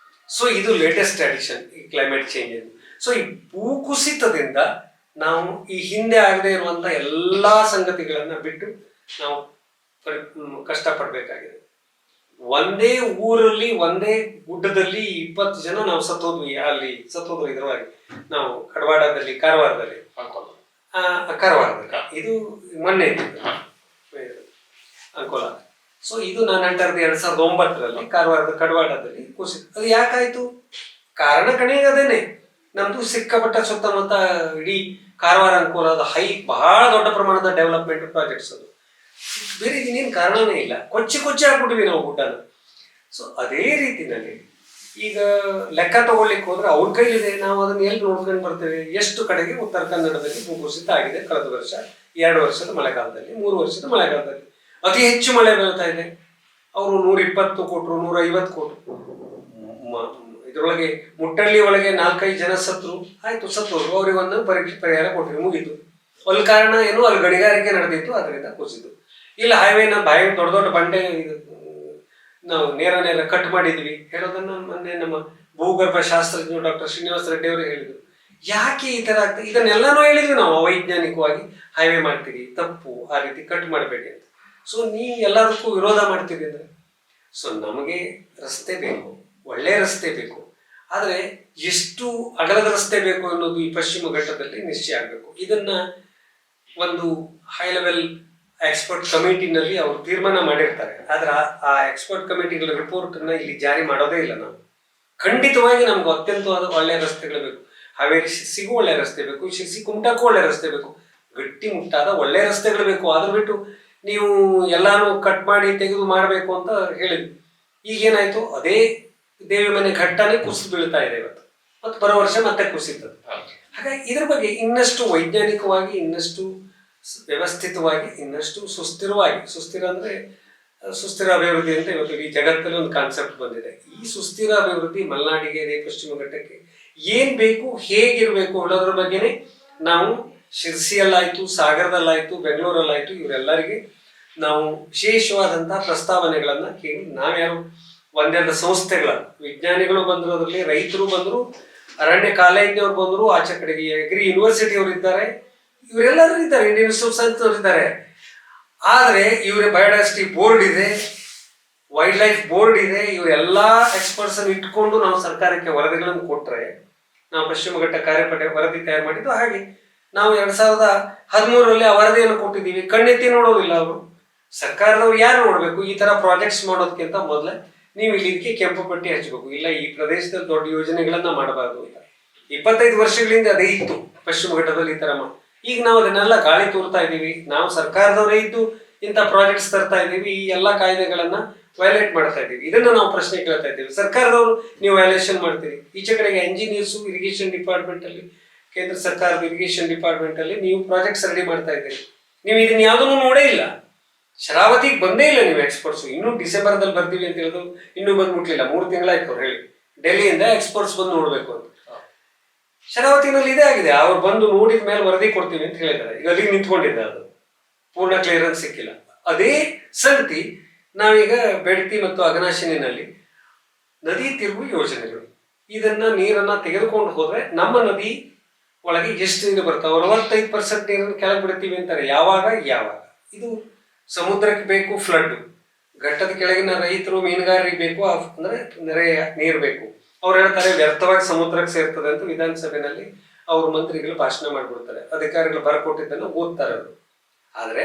ಸೊ ಇದು ಲೇಟೆಸ್ಟ್ ಅಡಿಷನ್ ಈ ಕ್ಲೈಮೇಟ್ ಚೇಂಜ್. ಸೊ ಈ ಭೂಕುಸಿತದಿಂದ ನಾವು ಈ ಹಿಂದೆ ಆಗದೆ ಇರುವಂತ ಎಲ್ಲಾ ಸಂಗತಿಗಳನ್ನ ಬಿಟ್ಟು ನಾವು ಕಷ್ಟಪಡ್ಬೇಕಾಗಿದೆ. ಒಂದೇ ಊರಲ್ಲಿ ಒಂದೇ ಗುಡ್ಡದಲ್ಲಿ 20 ಜನ ನಾವು ಸತ್ತೋದ್ವಿ. ಅಲ್ಲಿ ಸತ್ತೋದ್ರು ಇದರೊಳಗೆ ನಾವು ಕಾರವಾರದಲ್ಲಿ ಇದು ಮೊನ್ನೆ ಅಂಕೋಲ. ಸೊ ಇದು ನಾನು ಹೇಳ್ತಾರದು 2009ರಲ್ಲಿ ಕಾರವಾರದಲ್ಲಿ ಕುಸಿತ. ಅದು ಯಾಕಾಯ್ತು? ಕಾರಣ ಕಣೆಗದೇನೆ, ನಮ್ದು ಸಿಕ್ಕಾಪಟ್ಟ ಸುತ್ತಮುತ್ತ ಇಡೀ ಕಾರವಾರ ಅಂಕೋಲದ ಬಹಳ ದೊಡ್ಡ ಪ್ರಮಾಣದ ಡೆವಲಪ್ಮೆಂಟ್ ಪ್ರಾಜೆಕ್ಟ್ಸ್. ಅದು ಬೇರೆ ಇನ್ನೇನು ಕಾರಣನೇ ಇಲ್ಲ, ಕೊಚ್ಚಿ ಆಗ್ಬಿಟ್ವಿ ನಾವು ಗುಡ್ಡನ. ಸೊ ಅದೇ ರೀತಿನಲ್ಲಿ ಈಗ ಲೆಕ್ಕ ತಗೊಳ್ಳಿಕ್ಕೆ ಹೋದ್ರೆ ಅವ್ರ ಕೈಲಿದೆ, ನಾವು ಅದನ್ನ ಎಲ್ಲಿ ನೋಡ್ಕೊಂಡು ಬರ್ತೇವೆ. ಎಷ್ಟು ಕಡೆಗೆ ಉತ್ತರ ಕನ್ನಡದಲ್ಲಿ ಭೂಕುಸಿತ ಆಗಿದೆ ಕಳೆದ ವರ್ಷ, 2 ವರ್ಷದ ಮಳೆಗಾಲದಲ್ಲಿ, 3 ವರ್ಷದ ಮಳೆಗಾಲದಲ್ಲಿ ಅತಿ ಹೆಚ್ಚು ಮಳೆ ಬೀಳ್ತಾ ಇದೆ. ಅವರು 120 ಕೊಟ್ರು, 150 ಕೊಟ್ರು. ಇದರೊಳಗೆ ಮುಟ್ಟಳ್ಳಿ ಒಳಗೆ 4-5 ಜನ ಸತ್ರು, ಆಯ್ತು ಸತ್ತೋರು, ಅವ್ರಿಗೆ ಒಂದು ಪರಿಹಾರ ಕೊಟ್ರಿ, ಮುಗೀತು. ಅಲ್ಲಿ ಕಾರಣ ಏನು, ಅಲ್ಲಿ ಗಣಿಗಾರಿಕೆ ನಡೆದಿತ್ತು, ಅದರಿಂದ ಕುಸಿತು. ಇಲ್ಲ ಹೈವೇನ ದೊಡ್ಡ ದೊಡ್ಡ ಬಂಡೆ ನಾವು ನೇರ ಕಟ್ ಮಾಡಿದ್ವಿ ಹೇಳೋದನ್ನ ಮೊನ್ನೆ ನಮ್ಮ ಭೂಗರ್ಭ ಶಾಸ್ತ್ರಜ್ಞ ಡಾಕ್ಟರ್ ಶ್ರೀನಿವಾಸ ರೆಡ್ಡಿ ಅವರು ಹೇಳಿದ್ರು. ಯಾಕೆ ಈ ತರ ಆಗ್ತದೆ, ಇದನ್ನೆಲ್ಲಾನು ಹೇಳಿದ್ವಿ ನಾವು ಅವೈಜ್ಞಾನಿಕವಾಗಿ. ಹೈವೇ ಮಾಡ್ತೀವಿ, ತಪ್ಪು, ಆ ರೀತಿ ಕಟ್ ಮಾಡಬೇಡಿ ಅಂತ. ಸೊ ಎಲ್ಲದಕ್ಕೂ ವಿರೋಧ ಮಾಡ್ತೀವಿ ಅಂದ್ರೆ, ಸೊ ನಮಗೆ ರಸ್ತೆ ಬೇಕು, ಒಳ್ಳೆ ರಸ್ತೆ ಬೇಕು, ಆದ್ರೆ ಎಷ್ಟು ಅಗಲದ ರಸ್ತೆ ಬೇಕು ಅನ್ನೋದು ಈ ಪಶ್ಚಿಮ ಘಟ್ಟದಲ್ಲಿ ನಿಶ್ಚಯ ಆಗಬೇಕು. ಇದನ್ನ ಒಂದು ಹೈ ಲೆವೆಲ್ ಎಕ್ಸ್ಪರ್ಟ್ ಕಮಿಟಿನಲ್ಲಿ ಅವರು ತೀರ್ಮಾನ ಮಾಡಿರ್ತಾರೆ. ಆದ್ರೆ ಆ ಎಕ್ಸ್ಪರ್ಟ್ ಕಮಿಟಿಗಳ ರಿಪೋರ್ಟ್ ಅನ್ನ ಇಲ್ಲಿ ಜಾರಿ ಮಾಡೋದೇ ಇಲ್ಲ. ನಾವು ಖಂಡಿತವಾಗಿ ನಮ್ಗೆ ಅತ್ಯಂತವಾದ ಒಳ್ಳೆ ರಸ್ತೆಗಳು ಬೇಕು. ಹಾವೇರಿ ಶಿರ್ಸಿಗೂ ಒಳ್ಳೆ ರಸ್ತೆ ಬೇಕು, ಶಿರ್ಸಿ ಕುಮಟಾಕ್ಕೂ ಒಳ್ಳೆ ರಸ್ತೆ ಬೇಕು, ಗಟ್ಟಿ ಮುಟ್ಟಾದ ಒಳ್ಳೆ ರಸ್ತೆಗಳು ಬೇಕು. ಅದ್ರ ಬಿಟ್ಟು ನೀವು ಎಲ್ಲಾನು ಕಟ್ ಮಾಡಿ ತೆಗೆದು ಮಾಡಬೇಕು ಅಂತ ಹೇಳಿದ್ವಿ. ಈಗೇನಾಯ್ತು, ಅದೇ ದೇವಿ ಮನೆ ಘಟ್ಟನೇ ಕುಸಿದು ಬೀಳ್ತಾ ಇದೆ ಇವತ್ತು, ಮತ್ತು ಬರೋ ವರ್ಷ ಮತ್ತೆ ಕುಸಿತದೆ. ಹಾಗಾಗಿ ಇದ್ರ ಬಗ್ಗೆ ಇನ್ನಷ್ಟು ವೈಜ್ಞಾನಿಕವಾಗಿ, ಇನ್ನಷ್ಟು ವ್ಯವಸ್ಥಿತವಾಗಿ, ಇನ್ನಷ್ಟು ಸುಸ್ಥಿರ ಅಂದ್ರೆ ಸುಸ್ಥಿರ ಅಭಿವೃದ್ಧಿ ಅಂತ ಇವತ್ತು ಈ ಜಗತ್ತಲ್ಲಿ ಒಂದು ಕಾನ್ಸೆಪ್ಟ್ ಬಂದಿದೆ. ಈ ಸುಸ್ಥಿರ ಅಭಿವೃದ್ಧಿ ಮಲೆನಾಡಿಗೆ, ಪಶ್ಚಿಮ ಘಟ್ಟಕ್ಕೆ ಏನ್ ಬೇಕು, ಹೇಗಿರ್ಬೇಕು ಅನ್ನೋದ್ರ ಬಗ್ಗೆನೆ ನಾವು ಶಿರ್ಸಿಯಲ್ಲಾಯ್ತು, ಸಾಗರದಲ್ಲಾಯ್ತು, ಬೆಂಗಳೂರಲ್ಲಾಯ್ತು, ಇವರೆಲ್ಲರಿಗೆ ನಾವು ವಿಶೇಷವಾದಂತಹ ಪ್ರಸ್ತಾವನೆಗಳನ್ನ ಕೇಳಿ, ನಾವ್ಯಾರು ಒಂದೆರಡು ಸಂಸ್ಥೆಗಳ ವಿಜ್ಞಾನಿಗಳು ಬಂದ್ರು, ಅದರಲ್ಲಿ ರೈತರು ಬಂದ್ರು, ಅರಣ್ಯ ಕಾಲೇಜಿನವ್ರು ಬಂದ್ರು, ಆಚೆ ಕಡೆಗೆ ಅಗ್ರಿ ಯೂನಿವರ್ಸಿಟಿ ಅವರು ಇದ್ದಾರೆ, ಇವರೆಲ್ಲರೂ ಇದ್ದಾರೆ, ಇಂಡಿಯನ್ ಇನ್ಸ್ಟಿಟ್ಯೂಟ್ ಸಂಸ್ಥೆಯವರು ಇದ್ದಾರೆ. ಆದ್ರೆ ಇವರ ಬಯೋಡೈವರ್ಸಿಟಿ ಬೋರ್ಡ್ ಇದೆ, ವೈಲ್ಡ್ ಲೈಫ್ ಬೋರ್ಡ್ ಇದೆ. ಇವರೆಲ್ಲಾ ಎಕ್ಸ್ಪರ್ಟ್ಸ್ ಅನ್ನು ಇಟ್ಕೊಂಡು ನಾವು ಸರ್ಕಾರಕ್ಕೆ ವರದಿಗಳನ್ನು ಕೊಟ್ರೆ, ನಾವು ಪಶ್ಚಿಮ ಘಟ್ಟ ಕಾರ್ಯಪಡೆ ವರದಿ ತಯಾರು ಮಾಡಿದ್ದು. ಹಾಗೆ ನಾವು 2013ರಲ್ಲಿ ಆ ವರದಿಯನ್ನು ಕೊಟ್ಟಿದ್ದೀವಿ. ಕಣ್ಣೆತ್ತಿ ನೋಡೋದಿಲ್ಲ ಅವರು. ಸರ್ಕಾರದವ್ರು ಯಾರು ನೋಡ್ಬೇಕು? ಈ ತರ ಪ್ರಾಜೆಕ್ಟ್ಸ್ ಮಾಡೋದಕ್ಕಿಂತ ಮೊದಲೇ ನೀವು ಇಲ್ಲಿ ಕೆಂಪು ಪಟ್ಟಿ ಹಚ್ಚಬೇಕು, ಇಲ್ಲ ಈ ಪ್ರದೇಶದಲ್ಲಿ ದೊಡ್ಡ ಯೋಜನೆಗಳನ್ನ ಮಾಡಬಾರ್ದು ಅಂತ. 25 ವರ್ಷಗಳಿಂದ ಅದೇ ಇತ್ತು ಪಶ್ಚಿಮ ಘಟ್ಟದಲ್ಲಿ ಈ ತರ. ಈಗ ನಾವು ಅದನ್ನೆಲ್ಲ ಗಾಳಿ ತೋರ್ತಾ ಇದ್ದೀವಿ. ನಾವು ಸರ್ಕಾರದವರೇ ಇದ್ದು ಇಂಥ ಪ್ರಾಜೆಕ್ಟ್ಸ್ ತರ್ತಾ ಇದ್ದೀವಿ, ಈ ಎಲ್ಲಾ ಕಾಯ್ದೆಗಳನ್ನ ವೈಲೇಟ್ ಮಾಡ್ತಾ ಇದ್ದೀವಿ. ಇದನ್ನ ನಾವು ಪ್ರಶ್ನೆ ಕೇಳ್ತಾ ಇದ್ದೀವಿ. ಸರ್ಕಾರದವರು ನೀವು ವೈಲೇಷನ್ ಮಾಡ್ತೀರಿ. ಈಚೆ ಕಡೆಗೆ ಎಂಜಿನಿಯರ್ಸು ಇರಿಗೇಷನ್ ಡಿಪಾರ್ಟ್ಮೆಂಟ್ ಅಲ್ಲಿ, ಕೇಂದ್ರ ಸರ್ಕಾರದ ಇರಿಗೇಷನ್ ಡಿಪಾರ್ಟ್ಮೆಂಟ್ ಅಲ್ಲಿ ನೀವು ಪ್ರಾಜೆಕ್ಟ್ಸ್ ರೆಡಿ ಮಾಡ್ತಾ ಇದ್ದೀರಿ. ನೀವು ಇದನ್ನ ಯಾವ್ದನ್ನು ನೋಡೇ ಇಲ್ಲ, ಶರಾವತಿಗೆ ಬಂದೇ ಇಲ್ಲ ನೀವು ಎಕ್ಸ್ಪರ್ಟ್ಸ್. ಇನ್ನೂ ಡಿಸೆಂಬರ್ದಲ್ಲಿ ಬರ್ತೀವಿ ಅಂತ ಹೇಳಿದ್ರು, ಇನ್ನೂ ಬಂದ್ಬಿಟ್ಲಿಲ್ಲ. 3 ತಿಂಗಳಾಯ್ತು ಅವ್ರು ಹೇಳಿ, ಡೆಲ್ಲಿಯಿಂದ ಎಕ್ಸ್ಪರ್ಟ್ಸ್ ಬಂದು ನೋಡ್ಬೇಕು ಅಂತ. ಶರಾವತಿನಲ್ಲಿ ಇದೇ ಆಗಿದೆ. ಅವ್ರು ಬಂದು ನೋಡಿದ ಮೇಲೆ ವರದಿ ಕೊಡ್ತೀವಿ ಅಂತ ಹೇಳಿದ್ದಾರೆ. ಈಗ ಅಲ್ಲಿಗೆ ನಿಂತ್ಕೊಂಡಿದೆ, ಅದು ಪೂರ್ಣ ಕ್ಲಿಯರೆನ್ಸ್ ಸಿಕ್ಕಿಲ್ಲ. ಅದೇ ಸಂಗತಿ ನಾವೀಗ ಬೆಡ್ತಿ ಮತ್ತು ಅಘನಾಶಿನಿನಲ್ಲಿ ನದಿ ತಿರುವು ಯೋಜನೆಗಳು, ಇದನ್ನ ನೀರನ್ನ ತೆಗೆದುಕೊಂಡು ಹೋದ್ರೆ ನಮ್ಮ ನದಿ ಒಳಗೆ ಎಷ್ಟು ನೀರು ಬರ್ತಾವೆ? 45% ನೀರನ್ನು ಕೆಳಗೆ ಬಿಡ್ತೀವಿ ಅಂತಾರೆ. ಯಾವಾಗ ಇದು ಸಮುದ್ರಕ್ಕೆ ಬೇಕು ಫ್ಲಡ್, ಘಟ್ಟದ ಕೆಳಗಿನ ರೈತರು ಮೀನುಗಾರರಿಗೆ ಬೇಕು ಅಂದ್ರೆ ನೆರೆಯ ನೀರು ಬೇಕು. ಅವ್ರು ಹೇಳ್ತಾರೆ ವ್ಯರ್ಥವಾಗಿ ಸಮುದ್ರಕ್ಕೆ ಸೇರ್ತದೆ ಅಂತ ವಿಧಾನಸಭೆಯಲ್ಲಿ ಅವ್ರ ಮಂತ್ರಿಗಳು ಭಾಷಣ ಮಾಡ್ಬಿಡ್ತಾರೆ. ಅಧಿಕಾರಿಗಳು ಬರಕೊಟ್ಟಿದ್ದನ್ನು ಓದ್ತಾರೆ ಅವರು. ಆದ್ರೆ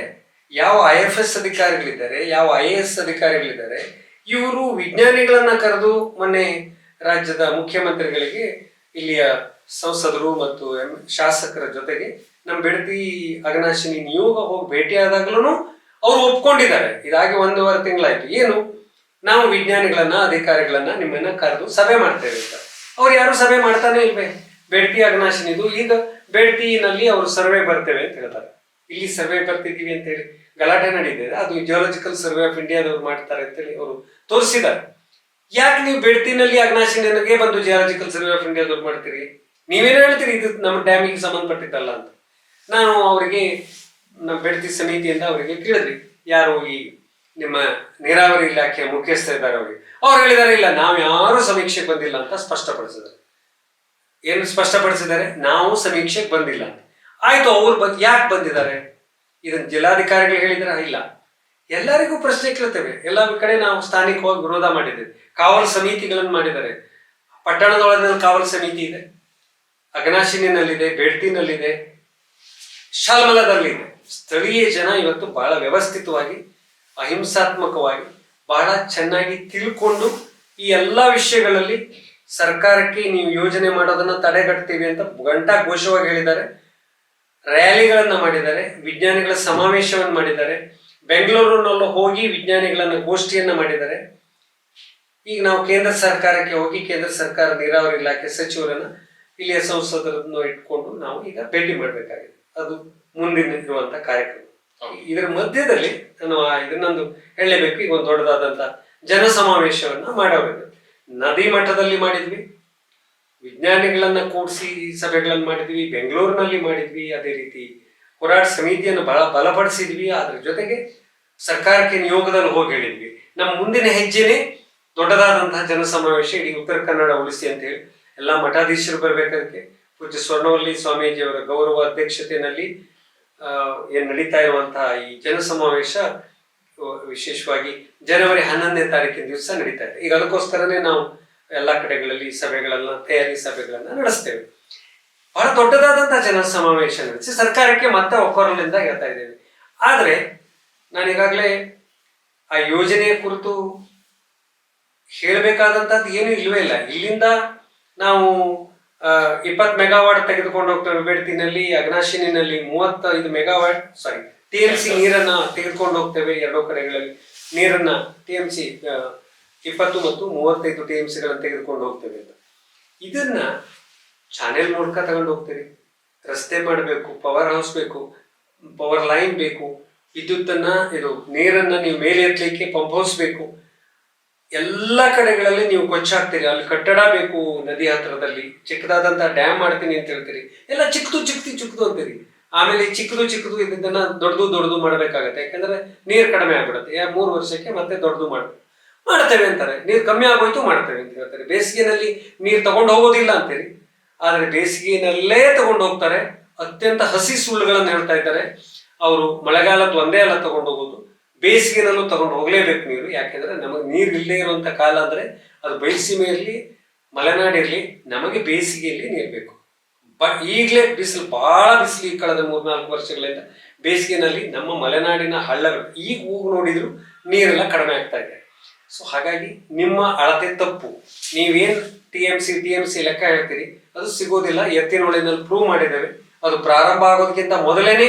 ಯಾವ IFS ಅಧಿಕಾರಿಗಳಿದ್ದಾರೆ, ಯಾವ IAS ಅಧಿಕಾರಿಗಳಿದ್ದಾರೆ, ಇವರು ವಿಜ್ಞಾನಿಗಳನ್ನ ಕರೆದು ಮೊನ್ನೆ ರಾಜ್ಯದ ಮುಖ್ಯಮಂತ್ರಿಗಳಿಗೆ ಇಲ್ಲಿಯ ಸಂಸದರು ಮತ್ತು ಶಾಸಕರ ಜೊತೆಗೆ ನಮ್ಮ ಬೆಡತಿ ಅಘನಾಶಿನಿ ನಿಯೋಗ ಹೋಗಿ ಭೇಟಿಯಾದಾಗಲೂ ಅವ್ರು ಒಪ್ಕೊಂಡಿದ್ದಾರೆ. ಇದಾಗಿ 1.5 ತಿಂಗಳಾಯ್ತು. ಏನು, ನಾವು ವಿಜ್ಞಾನಿಗಳನ್ನ ಅಧಿಕಾರಿಗಳನ್ನ ನಿಮ್ಮನ್ನ ಕರೆದು ಸಭೆ ಮಾಡ್ತೇವೆ ಅಂತ. ಅವ್ರು ಯಾರು ಸಭೆ ಮಾಡ್ತಾನೆ ಇಲ್ವೇ? ಬೆಡತಿ ಅಘನಾಶಿನಿದು ಈಗ ಬೆಡತಿನಲ್ಲಿ ಅವರು ಸರ್ವೆ ಬರ್ತೇವೆ ಅಂತ ಹೇಳ್ತಾರೆ. ಇಲ್ಲಿ ಸರ್ವೆ ಬರ್ತಿದ್ದೀವಿ ಅಂತ ಹೇಳಿ ಗಲಾಟೆ ನಡೀತಿದೆ. ಅದು ಜಿಯೋಲಾಜಿಕಲ್ ಸರ್ವೆ ಆಫ್ ಇಂಡಿಯಾದವ್ರು ಮಾಡ್ತಾರೆ ಅಂತೇಳಿ ಅವರು ತೋರಿಸಿದ್ದಾರೆ. ಯಾಕೆ ನೀವು ಬೆಡತಿನಲ್ಲಿ ಅಘನಾಶಿನಿಗೆ ಬಂದು ಜಿಯೋಲಾಜಿಕಲ್ ಸರ್ವೆ ಆಫ್ ಇಂಡಿಯಾದವ್ರು ಮಾಡ್ತೀರಿ? ನೀವೇನು ಹೇಳ್ತೀರಿ ಇದು ನಮ್ಮ ಡ್ಯಾಮಿಗೆ ಸಂಬಂಧಪಟ್ಟಿದ್ದಲ್ಲ ಅಂತ. ನಾನು ಅವರಿಗೆ ನಮ್ಮ ಬೆಡತಿ ಸಮಿತಿಯಿಂದ ಅವರಿಗೆ ಕೇಳಿದ್ರಿ, ಯಾರು ಈ ನಿಮ್ಮ ನೀರಾವರಿ ಇಲಾಖೆಯ ಮುಖ್ಯಸ್ಥರಿದ್ದಾರೆ ಅವರಿಗೆ. ಅವ್ರು ಹೇಳಿದ್ದಾರೆ ಇಲ್ಲ, ನಾವು ಯಾರು ಸಮೀಕ್ಷೆಗೆ ಬಂದಿಲ್ಲ ಅಂತ ಸ್ಪಷ್ಟಪಡಿಸಿದ್ದಾರೆ. ಏನು ಸ್ಪಷ್ಟಪಡಿಸಿದ್ದಾರೆ? ನಾವು ಸಮೀಕ್ಷೆಗೆ ಬಂದಿಲ್ಲ ಅಂತ. ಆಯ್ತು, ಅವ್ರು ಯಾಕೆ ಬಂದಿದ್ದಾರೆ? ಇದನ್ನ ಜಿಲ್ಲಾಧಿಕಾರಿಗಳು ಹೇಳಿದ್ರೆ ಇಲ್ಲ. ಎಲ್ಲರಿಗೂ ಪ್ರಶ್ನೆ ಕೇಳ್ತೇವೆ. ಎಲ್ಲ ಕಡೆ ನಾವು ಸ್ಥಾನಿಕವಾಗಿ ವಿರೋಧ ಮಾಡಿದ್ದೇವೆ. ಕಾವಲು ಸಮಿತಿಗಳನ್ನು ಮಾಡಿದ್ದಾರೆ. ಪಟ್ಟಣದೊಳಗಿನ ಕಾವಲು ಸಮಿತಿ ಇದೆ, ಅಘನಾಶಿನಿನಲ್ಲಿದೆ, ಬೆಡ್ತಿನಲ್ಲಿದೆ, ಶಾಲ್ಮಲದಲ್ಲಿದೆ. ಸ್ಥಳೀಯ ಜನ ಇವತ್ತು ಬಹಳ ವ್ಯವಸ್ಥಿತವಾಗಿ, ಅಹಿಂಸಾತ್ಮಕವಾಗಿ, ಬಹಳ ಚೆನ್ನಾಗಿ ತಿಳ್ಕೊಂಡು ಈ ಎಲ್ಲ ವಿಷಯಗಳಲ್ಲಿ ಸರ್ಕಾರಕ್ಕೆ ನೀವು ಯೋಜನೆ ಮಾಡೋದನ್ನ ತಡೆಗಟ್ತೀವಿ ಅಂತ ಗಂಟಾ ಘೋಷವಾಗಿ ಹೇಳಿದ್ದಾರೆ. ರ್ಯಾಲಿಗಳನ್ನ ಮಾಡಿದ್ದಾರೆ, ವಿಜ್ಞಾನಿಗಳ ಸಮಾವೇಶವನ್ನು ಮಾಡಿದ್ದಾರೆ, ಬೆಂಗಳೂರಿನಲ್ಲೂ ಹೋಗಿ ವಿಜ್ಞಾನಿಗಳನ್ನ ಗೋಷ್ಠಿಯನ್ನ ಮಾಡಿದ್ದಾರೆ. ಈಗ ನಾವು ಕೇಂದ್ರ ಸರ್ಕಾರಕ್ಕೆ ಹೋಗಿ ಕೇಂದ್ರ ಸರ್ಕಾರ ನೀರಾವರಿ ಇಲಾಖೆ ಸಚಿವರನ್ನ ಇಲ್ಲಿಯ ಸಂಸದರನ್ನು ಇಟ್ಕೊಂಡು ನಾವು ಈಗ ಭೇಟಿ ಮಾಡಬೇಕಾಗಿದೆ. ಅದು ಮುಂದಿನ ಇರುವಂತ ಕಾರ್ಯಕ್ರಮ. ಇದರ ಮಧ್ಯದಲ್ಲಿ ನಾನು ಇದನ್ನೊಂದು ಹೇಳಲೇಬೇಕು. ಈಗ ಒಂದು ದೊಡ್ಡದಾದಂತ ಜನ ಸಮಾವೇಶವನ್ನ ಮಾಡೋದು ನದಿ ಮಟ್ಟದಲ್ಲಿ ಮಾಡಿದ್ವಿ, ವಿಜ್ಞಾನಿಗಳನ್ನ ಕೂಡಿಸಿ ಸಭೆಗಳನ್ನು ಮಾಡಿದ್ವಿ, ಬೆಂಗಳೂರಿನಲ್ಲಿ ಮಾಡಿದ್ವಿ. ಅದೇ ರೀತಿ ಹೋರಾಟ ಸಮಿತಿಯನ್ನು ಬಹಳ ಬಲಪಡಿಸಿದ್ವಿ. ಅದ್ರ ಜೊತೆಗೆ ಸರ್ಕಾರಕ್ಕೆ ನಿಯೋಗದಲ್ಲಿ ಹೋಗಿ ಹೇಳಿದ್ವಿ. ನಮ್ಮ ಮುಂದಿನ ಹೆಜ್ಜೆನೆ ದೊಡ್ಡದಾದಂತಹ ಜನ ಸಮಾವೇಶ, ಇಡೀ ಉತ್ತರ ಕನ್ನಡ ಉಳಿಸಿ ಅಂತ ಹೇಳಿ ಎಲ್ಲಾ ಮಠಾಧೀಶರು ಬರ್ಬೇಕದಕ್ಕೆ. ಪೂಜ್ಯ ಸ್ವರ್ಣವಲ್ಲಿ ಸ್ವಾಮೀಜಿಯವರ ಗೌರವ ಅಧ್ಯಕ್ಷತೆಯಲ್ಲಿ ಏನ್ ನಡೀತಾ ಇರುವಂತಹ ಈ ಜನ ಸಮಾವೇಶ ವಿಶೇಷವಾಗಿ ಜನವರಿ 11ನೇ ತಾರೀಕಿನ ದಿವಸ ನಡೀತಾ ಇದೆ. ಈಗ ಅದಕ್ಕೋಸ್ಕರನೇ ನಾವು ಎಲ್ಲಾ ಕಡೆಗಳಲ್ಲಿ ಸಭೆಗಳನ್ನ, ತಯಾರಿ ಸಭೆಗಳನ್ನ ನಡೆಸ್ತೇವೆ. ಬಹಳ ದೊಡ್ಡದಾದಂತಹ ಜನ ಸಮಾವೇಶ ನಡೆಸಿ ಸರ್ಕಾರಕ್ಕೆ ಮತ್ತೆ ಒಕ್ಕೊರಲಿಂದ ಹೇಳ್ತಾ ಇದ್ದೇವೆ. ಆದ್ರೆ ನಾನು ಈಗಾಗಲೇ ಆ ಯೋಜನೆಯ ಕುರಿತು ಹೇಳಬೇಕಾದಂತದ್ದು ಏನು ಇಲ್ವೇ ಇಲ್ಲ. ಇಲ್ಲಿಂದ ನಾವು 20 ಮೆಗಾವಾಟ್ ತೆಗೆದುಕೊಂಡು ಹೋಗ್ತೇವೆ ಬೆಡ್ತಿನಲ್ಲಿ, ಅಘನಾಶಿನಿನಲ್ಲಿ 35 ಮೆಗಾವಾಟ್ TMC ನೀರನ್ನ ತೆಗೆದುಕೊಂಡು ಹೋಗ್ತೇವೆ. ಎರಡೂ ಕಡೆಗಳಲ್ಲಿ ನೀರನ್ನ TMC 20 ಮತ್ತು 35 TMCಗಳನ್ನು ತೆಗೆದುಕೊಂಡು ಹೋಗ್ತೇವೆ ಅಂತ. ಇದನ್ನ ಚಾನೆಲ್ ಮೂಲಕ ತಗೊಂಡು ಹೋಗ್ತೀರಿ. ರಸ್ತೆ ಮಾಡಬೇಕು, ಪವರ್ ಹೌಸ್ ಬೇಕು, ಪವರ್ ಲೈನ್ ಬೇಕು, ವಿದ್ಯುತ್ತನ್ನ ಇದು ನೀರನ್ನ ನೀವು ಮೇಲೆ ಎತ್ತಲಿಕ್ಕೆ ಪಂಪ್ ಹೌಸ್ ಬೇಕು. ಎಲ್ಲ ಕಡೆಗಳಲ್ಲಿ ನೀವು ಕೊಚ್ಚಾಕ್ತೀರಿ. ಅಲ್ಲಿ ಕಟ್ಟಡ ಬೇಕು, ನದಿ ಹತ್ರದಲ್ಲಿ ಚಿಕ್ಕದಾದಂತಹ ಡ್ಯಾಮ್ ಮಾಡ್ತೀನಿ ಅಂತ ಹೇಳ್ತೀರಿ. ಎಲ್ಲ ಚಿಕ್ಕದು ಅಂತೀರಿ. ಆಮೇಲೆ ಚಿಕ್ಕದು ಇದನ್ನ ದೊಡ್ಡದು ಮಾಡಬೇಕಾಗತ್ತೆ. ಯಾಕಂದ್ರೆ ನೀರು ಕಡಿಮೆ ಆಗ್ಬಿಡುತ್ತೆ. 3 ವರ್ಷಕ್ಕೆ ಮತ್ತೆ ದೊಡ್ಡದು ಮಾಡ್ತೇವೆ ಅಂತಾರೆ. ನೀರು ಕಮ್ಮಿ ಆಗೋಯ್ತು ಮಾಡ್ತೇವೆ ಅಂತ ಹೇಳ್ತಾರೆ. ಬೇಸಿಗೆನಲ್ಲಿ ನೀರು ತಗೊಂಡು ಹೋಗೋದಿಲ್ಲ ಅಂತೀರಿ. ಆದ್ರೆ ಬೇಸಿಗೆನಲ್ಲೇ ತಗೊಂಡು ಹೋಗ್ತಾರೆ. ಅತ್ಯಂತ ಹಸಿ ಸುಳ್ಳುಗಳನ್ನು ಹೇಳ್ತಾ ಇದ್ದಾರೆ ಅವರು. ಮಳೆಗಾಲದ ಒಂದೇ ಅಲ್ಲ ತಗೊಂಡು ಹೋಗೋದು, ಬೇಸಿಗೆನಲ್ಲೂ ತಗೊಂಡು ಹೋಗ್ಲೇಬೇಕು ನೀರು. ಯಾಕೆಂದ್ರೆ ನಮಗೆ ನೀರು ಇಲ್ಲದೆ ಇರುವಂತ ಕಾಲ ಅಂದ್ರೆ ಅದು ಬಯಲುಸೀಮೆ ಇರಲಿ, ಮಲೆನಾಡಿರ್ಲಿ, ನಮಗೆ ಬೇಸಿಗೆಯಲ್ಲಿ ನೀರು ಬೇಕು. ಬಟ್ ಈಗಲೇ ಬಿಸಿಲು, ಬಹಳ ಬಿಸಿಲು ಈ ಕಳೆದ 3-4 ವರ್ಷಗಳಿಂದ ಬೇಸಿಗೆನಲ್ಲಿ ನಮ್ಮ ಮಲೆನಾಡಿನ ಹಳ್ಳಗಳು ಈಗ ಹೋಗಿ ನೋಡಿದ್ರು ನೀರೆಲ್ಲ ಕಡಿಮೆ ಆಗ್ತಾ ಇದೆ. ಸೊ ಹಾಗಾಗಿ ನಿಮ್ಮ ಅಳತೆ ತಪ್ಪು. ನೀವೇನ್ TMC ಲೆಕ್ಕ ಹೇಳ್ತೀರಿ ಅದು ಸಿಗೋದಿಲ್ಲ. ಎತ್ತಿನೊಳಿನಲ್ಲಿ ಪ್ರೂವ್ ಮಾಡಿದ್ದೇವೆ. ಅದು ಪ್ರಾರಂಭ ಆಗೋದಕ್ಕಿಂತ ಮೊದಲೇನೆ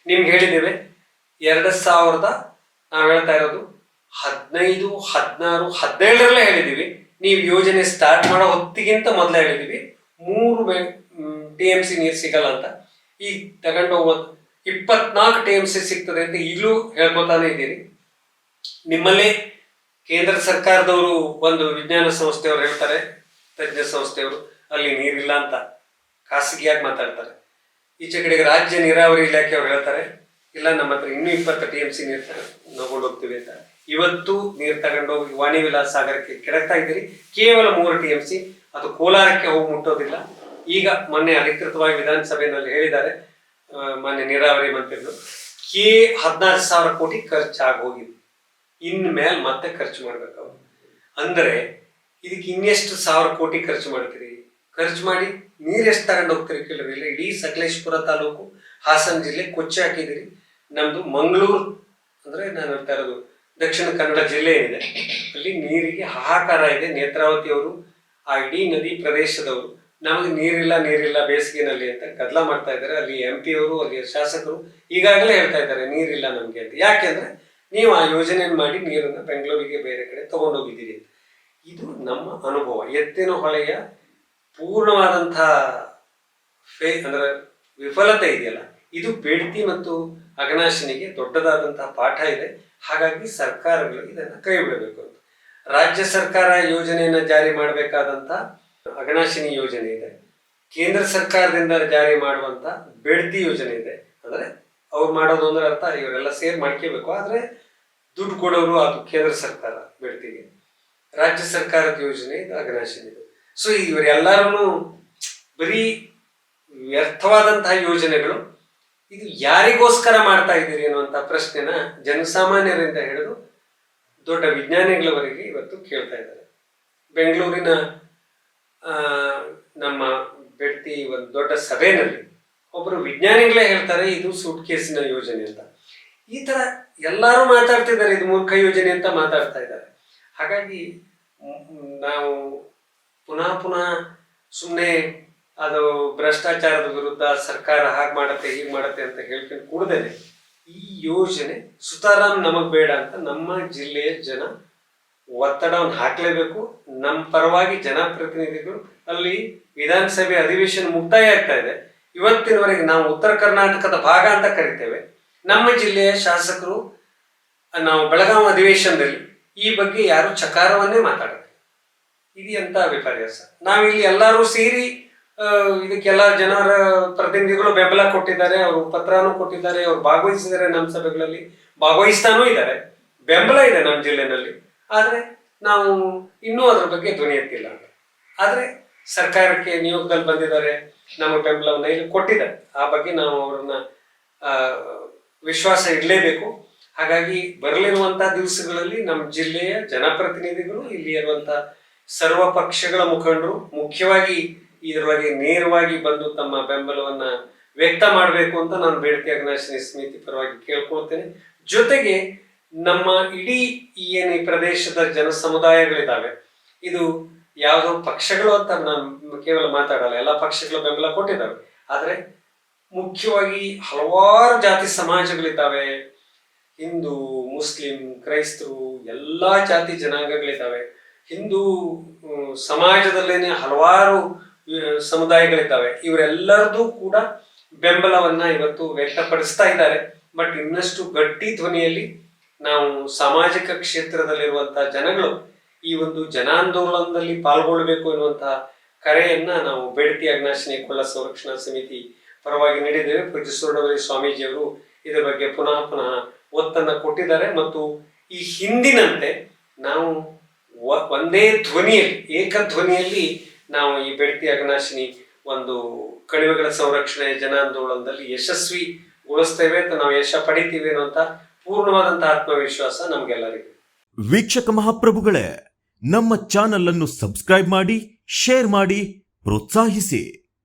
ನಿಮ್ಗೆ ಹೇಳಿದ್ದೇವೆ. 2000 ನಾವು ಹೇಳ್ತಾ ಇರೋದು 15, 16, 17ರಲ್ಲೇ ಹೇಳಿದೀವಿ. ನೀವು ಯೋಜನೆ ಸ್ಟಾರ್ಟ್ ಮಾಡೋ ಹೊತ್ತಿಗಿಂತ ಮೊದಲೇ ಹೇಳಿದೀವಿ 3 TMC ನೀರು ಸಿಗಲ್ಲ ಅಂತ. ಈಗ ತಗೊಂಡು ಹೋಗುವಂತ 24 TMC ಸಿಗ್ತದೆ ಅಂತ ಈಗಲೂ ಹೇಳ್ಕೊತಾನೆ ಇದ್ದೀರಿ. ನಿಮ್ಮಲ್ಲೇ ಕೇಂದ್ರ ಸರ್ಕಾರದವರು ಒಂದು ವಿಜ್ಞಾನ ಸಂಸ್ಥೆಯವರು ಹೇಳ್ತಾರೆ, ತಜ್ಞ ಸಂಸ್ಥೆಯವರು, ಅಲ್ಲಿ ನೀರಿಲ್ಲ ಅಂತ ಖಾಸಗಿಯಾಗಿ ಮಾತಾಡ್ತಾರೆ. ಈಚೆ ಕಡೆಗೆ ರಾಜ್ಯ ನೀರಾವರಿ ಇಲಾಖೆಯವರು ಹೇಳ್ತಾರೆ ಇಲ್ಲ, ನಮ್ಮ ಹತ್ರ ಇನ್ನೂ 20 TMC ನೀರು ತಗೊಂಡು ಹೋಗ್ತೀವಿ ಅಂತ. ಇವತ್ತು ನೀರು ತಗೊಂಡೋಗಿ ವಾಣಿ ವಿಲಾಸ ಸಾಗರಕ್ಕೆ ಕೆಡಕ್ತಾ ಇದ್ದೀರಿ. ಕೇವಲ 3 TMC. ಅದು ಕೋಲಾರಕ್ಕೆ ಹೋಗಿ ಮುಟ್ಟೋದಿಲ್ಲ. ಈಗ ಮೊನ್ನೆ ಅಧಿಕೃತವಾಗಿ ವಿಧಾನಸಭೆಯಲ್ಲಿ ಹೇಳಿದ್ದಾರೆ ಮಾನ್ಯ ನೀರಾವರಿ ಮಂತ್ರಿಗಳು, 16,000 ಕೋಟಿ ಖರ್ಚಾಗಿ ಹೋಗಿದೆ. ಇನ್ಮೇಲೆ ಮತ್ತೆ ಖರ್ಚು ಮಾಡ್ಬೇಕು ಅವರು. ಅಂದ್ರೆ ಇದಕ್ಕೆ ಇನ್ನೆಷ್ಟು 1,000 ಕೋಟಿ ಖರ್ಚು ಮಾಡ್ತೀರಿ? ಖರ್ಚು ಮಾಡಿ ನೀರು ಎಷ್ಟು ತಗೊಂಡು ಹೋಗ್ತೀರಿ ಕೇಳಿದ್ರೆ ಇಲ್ಲ. ಇಡೀ ಸಕಲೇಶಪುರ ತಾಲೂಕು, ಹಾಸನ ಜಿಲ್ಲೆ ಕೊಚ್ಚಿ ಹಾಕಿದಿರಿ. ನಮ್ದು ಮಂಗಳೂರು ಅಂದ್ರೆ ನಾನು ಹೇಳ್ತಾ ಇರೋದು ದಕ್ಷಿಣ ಕನ್ನಡ ಜಿಲ್ಲೆ ಏನಿದೆ, ಅಲ್ಲಿ ನೀರಿಗೆ ಹಾಹಾಕಾರ ಇದೆ. ನೇತ್ರಾವತಿ ಅವರು, ಆ ಇಡೀ ನದಿ ಪ್ರದೇಶದವರು ನಮಗೆ ನೀರಿಲ್ಲ ಬೇಸಿಗೆನಲ್ಲಿ ಅಂತ ಗದ್ದಲ ಮಾಡ್ತಾ ಇದ್ದಾರೆ. ಅಲ್ಲಿ MP ಅವರು, ಅಲ್ಲಿ ಶಾಸಕರು ಈಗಾಗಲೇ ಹೇಳ್ತಾ ಇದ್ದಾರೆ ನೀರಿಲ್ಲ ನಮ್ಗೆ ಅಂತ. ಯಾಕೆಂದ್ರೆ ನೀವು ಆ ಯೋಜನೆಯನ್ನು ಮಾಡಿ ನೀರನ್ನು ಬೆಂಗಳೂರಿಗೆ ಬೇರೆ ಕಡೆ ತಗೊಂಡೋಗಿದ್ದೀರಿ ಅಂತ. ಇದು ನಮ್ಮ ಅನುಭವ. ಎತ್ತಿನ ಹೊಳೆಯ ಪೂರ್ಣವಾದಂತಹ ಅಂದ್ರೆ ವಿಫಲತೆ ಇದೆಯಲ್ಲ, ಇದು ಬೇಡ್ತಿ ಮತ್ತು ಅಘನಾಶಿನಿಗೆ ದೊಡ್ಡದಾದಂತಹ ಪಾಠ ಇದೆ. ಹಾಗಾಗಿ ಸರ್ಕಾರಗಳು ಇದನ್ನ ಕೈ ಬಿಡಬೇಕು ಅಂತ. ರಾಜ್ಯ ಸರ್ಕಾರ ಯೋಜನೆಯನ್ನ ಜಾರಿ ಮಾಡಬೇಕಾದಂತ ಅಘನಾಶಿನಿ ಯೋಜನೆ ಇದೆ. ಕೇಂದ್ರ ಸರ್ಕಾರದಿಂದ ಜಾರಿ ಮಾಡುವಂತ ಬೇಡ್ತಿ ಯೋಜನೆ ಇದೆ. ಅಂದ್ರೆ ಅವ್ರು ಮಾಡೋದು ಅಂದ್ರೆ ಅರ್ಥ ಇವರೆಲ್ಲ ಸೇರ್ ಮಾಡ್ಕೋಬೇಕು. ಆದ್ರೆ ದುಡ್ಡು ಕೊಡೋರು ಅದು ಕೇಂದ್ರ ಸರ್ಕಾರ ಬೇಡ್ತಿಗೆ, ರಾಜ್ಯ ಸರ್ಕಾರದ ಯೋಜನೆ ಇದು ಅಘನಾಶಿನಿ ಇದು. ಸೊ ಇವರೆಲ್ಲರೂ ಬರೀ ವ್ಯರ್ಥವಾದಂತಹ ಯೋಜನೆಗಳು. ಇದು ಯಾರಿಗೋಸ್ಕರ ಮಾಡ್ತಾ ಇದ್ದೀರಿ ಅನ್ನುವಂಥ ಪ್ರಶ್ನೆನ ಜನಸಾಮಾನ್ಯರಿಂದ ಹಿಡಿದು ದೊಡ್ಡ ವಿಜ್ಞಾನಿಗಳವರೆಗೆ ಇವತ್ತು ಕೇಳ್ತಾ ಇದ್ದಾರೆ. ಬೆಂಗಳೂರಿನ ನಮ್ಮ ಬೆಡ್ತಿ ಒಂದು ದೊಡ್ಡ ಸಭೆಯಲ್ಲಿ ಒಬ್ಬರು ವಿಜ್ಞಾನಿಗಳೇ ಹೇಳ್ತಾರೆ ಇದು ಸೂಟ್ ಕೇಸಿನ ಯೋಜನೆ ಅಂತ. ಈ ತರ ಎಲ್ಲರೂ ಮಾತಾಡ್ತಿದ್ದಾರೆ, ಇದು ಮೂರ್ಖ ಯೋಜನೆ ಅಂತ ಮಾತಾಡ್ತಾ ಇದ್ದಾರೆ. ಹಾಗಾಗಿ ನಾವು ಪುನಃ ಸುಮ್ಮನೆ ಅದು ಭ್ರಷ್ಟಾಚಾರದ ವಿರುದ್ಧ ಸರ್ಕಾರ ಹಾಗೆ ಮಾಡತ್ತೆ ಹೀಗೆ ಮಾಡತ್ತೆ ಅಂತ ಹೇಳ್ಕೊಂಡು ಕೂಡದೇನೆ ಈ ಯೋಜನೆ ಸುತಾರಾಮ್ ನಮಗ್ ಬೇಡ ಅಂತ ನಮ್ಮ ಜಿಲ್ಲೆಯ ಜನ ಒತ್ತಡವನ್ನು ಹಾಕಲೇಬೇಕು. ನಮ್ಮ ಪರವಾಗಿ ಜನಪ್ರತಿನಿಧಿಗಳು, ಅಲ್ಲಿ ವಿಧಾನಸಭೆ ಅಧಿವೇಶನ ಮುಕ್ತಾಯ ಆಗ್ತಾ ಇದೆ. ಇವತ್ತಿನವರೆಗೆ ನಾವು ಉತ್ತರ ಕರ್ನಾಟಕದ ಭಾಗ ಅಂತ ಕರಿತೇವೆ. ನಮ್ಮ ಜಿಲ್ಲೆಯ ಶಾಸಕರು ನಾವು ಬೆಳಗಾವಿ ಅಧಿವೇಶನದಲ್ಲಿ ಈ ಬಗ್ಗೆ ಯಾರು ಚಕಾರವನ್ನೇ ಮಾತಾಡಬೇಕು. ಇದು ಎಂತ ವಿಪರ್ಯಾಸ. ನಾವಿಲ್ಲಿ ಎಲ್ಲರೂ ಸೇರಿ ಇದಕ್ಕೆಲ್ಲ ಜನರ ಪ್ರತಿನಿಧಿಗಳು ಬೆಂಬಲ ಕೊಟ್ಟಿದ್ದಾರೆ, ಅವರು ಪತ್ರನೂ ಕೊಟ್ಟಿದ್ದಾರೆ, ಅವ್ರು ಭಾಗವಹಿಸಿದ್ದಾರೆ, ನಮ್ಮ ಸಭೆಗಳಲ್ಲಿ ಭಾಗವಹಿಸ್ತಾನೂ ಇದ್ದಾರೆ, ಬೆಂಬಲ ಇದೆ ನಮ್ಮ ಜಿಲ್ಲೆನಲ್ಲಿ. ಆದ್ರೆ ನಾವು ಇನ್ನೂ ಅದ್ರ ಬಗ್ಗೆ ಧ್ವನಿ ಎತ್ತಿಲ್ಲ. ಆದ್ರೆ ಸರ್ಕಾರಕ್ಕೆ ನಿಯೋಗದಲ್ಲಿ ಬಂದಿದ್ದಾರೆ, ನಮ್ಮ ಬೆಂಬಲವನ್ನ ಇಲ್ಲಿ ಕೊಟ್ಟಿದ್ದಾರೆ. ಆ ಬಗ್ಗೆ ನಾವು ಅವ್ರನ್ನ ವಿಶ್ವಾಸ ಇಡಲೇಬೇಕು. ಹಾಗಾಗಿ ಬರಲಿರುವಂತಹ ದಿವಸಗಳಲ್ಲಿ ನಮ್ಮ ಜಿಲ್ಲೆಯ ಜನಪ್ರತಿನಿಧಿಗಳು, ಇಲ್ಲಿ ಇರುವಂತಹ ಸರ್ವ ಪಕ್ಷಗಳ ಮುಖಂಡರು ಮುಖ್ಯವಾಗಿ ಇದರೊಳಗೆ ನೇರವಾಗಿ ಬಂದು ತಮ್ಮ ಬೆಂಬಲವನ್ನ ವ್ಯಕ್ತ ಮಾಡಬೇಕು ಅಂತ ನಾನು ಬೇಡ್ತಿ ಅಘನಾಶಿನಿ ಸಮಿತಿ ಪರವಾಗಿ ಕೇಳ್ಕೊಳ್ತೇನೆ. ಜೊತೆಗೆ ನಮ್ಮ ಇಡೀ ಏನು ಈ ಪ್ರದೇಶದ ಜನ ಸಮುದಾಯಗಳಿದ್ದಾವೆ, ಇದು ಯಾವುದೋ ಪಕ್ಷಗಳು ಅಂತ ನಾನು ಕೇವಲ ಮಾತಾಡಲ್ಲ, ಎಲ್ಲ ಪಕ್ಷಗಳು ಬೆಂಬಲ ಕೊಟ್ಟಿದ್ದಾವೆ. ಆದ್ರೆ ಮುಖ್ಯವಾಗಿ ಹಲವಾರು ಜಾತಿ ಸಮಾಜಗಳಿದ್ದಾವೆ, ಹಿಂದೂ, ಮುಸ್ಲಿಂ, ಕ್ರೈಸ್ತರು, ಎಲ್ಲಾ ಜಾತಿ ಜನಾಂಗಗಳಿದ್ದಾವೆ. ಹಿಂದೂ ಸಮಾಜದಲ್ಲೇನೆ ಹಲವಾರು ಸಮುದಾಯಗಳಿದ್ದಾವೆ. ಇವರೆಲ್ಲರದು ಕೂಡ ಬೆಂಬಲವನ್ನ ಇವತ್ತು ವ್ಯಕ್ತಪಡಿಸ್ತಾ ಇದ್ದಾರೆ. ಬಟ್ ಇನ್ನಷ್ಟು ಗಟ್ಟಿ ಧ್ವನಿಯಲ್ಲಿ ನಾವು ಸಾಮಾಜಿಕ ಕ್ಷೇತ್ರದಲ್ಲಿರುವಂತಹ ಜನಗಳು ಈ ಒಂದು ಜನಾಂದೋಲನದಲ್ಲಿ ಪಾಲ್ಗೊಳ್ಳಬೇಕು ಎನ್ನುವಂತಹ ಕರೆಯನ್ನ ನಾವು ಬೇಡ್ತಿ ಅಘನಾಶಿನಿ ಕೊಳ್ಳ ಸಂರಕ್ಷಣಾ ಸಮಿತಿ ಪರವಾಗಿ ನೀಡಿದ್ದೇವೆ. ಪೂಜ್ಯ ಸುವರ್ಣವಲ್ಲಿ ಸ್ವಾಮೀಜಿಯವರು ಇದರ ಬಗ್ಗೆ ಪುನಃ ಒತ್ತನ್ನ ಕೊಟ್ಟಿದ್ದಾರೆ. ಮತ್ತು ಈ ಹಿಂದಿನಂತೆ ನಾವು ಒಂದೇ ಧ್ವನಿಯಲ್ಲಿ, ಏಕಧ್ವನಿಯಲ್ಲಿ ನಾವು ಈ ಬೇಡ್ತಿ ಅಘನಾಶಿನಿ ಒಂದು ಕಣಿವೆಗಳ ಸಂರಕ್ಷಣೆ ಜನಾಂದೋಲನದಲ್ಲಿ ಯಶಸ್ವಿಗೊಳಿಸ್ತೇವೆ ಅಂತ, ನಾವು ಯಶ ಪಡಿತೀವಿ ಅನ್ನುವಂತ ಪೂರ್ಣವಾದಂತಹ ಆತ್ಮವಿಶ್ವಾಸ ನಮ್ಗೆಲ್ಲರಿಗೂ. ವೀಕ್ಷಕ ಮಹಾಪ್ರಭುಗಳೇ, ನಮ್ಮ ಚಾನಲ್ ಅನ್ನು ಸಬ್ಸ್ಕ್ರೈಬ್ ಮಾಡಿ, ಶೇರ್ ಮಾಡಿ, ಪ್ರೋತ್ಸಾಹಿಸಿ.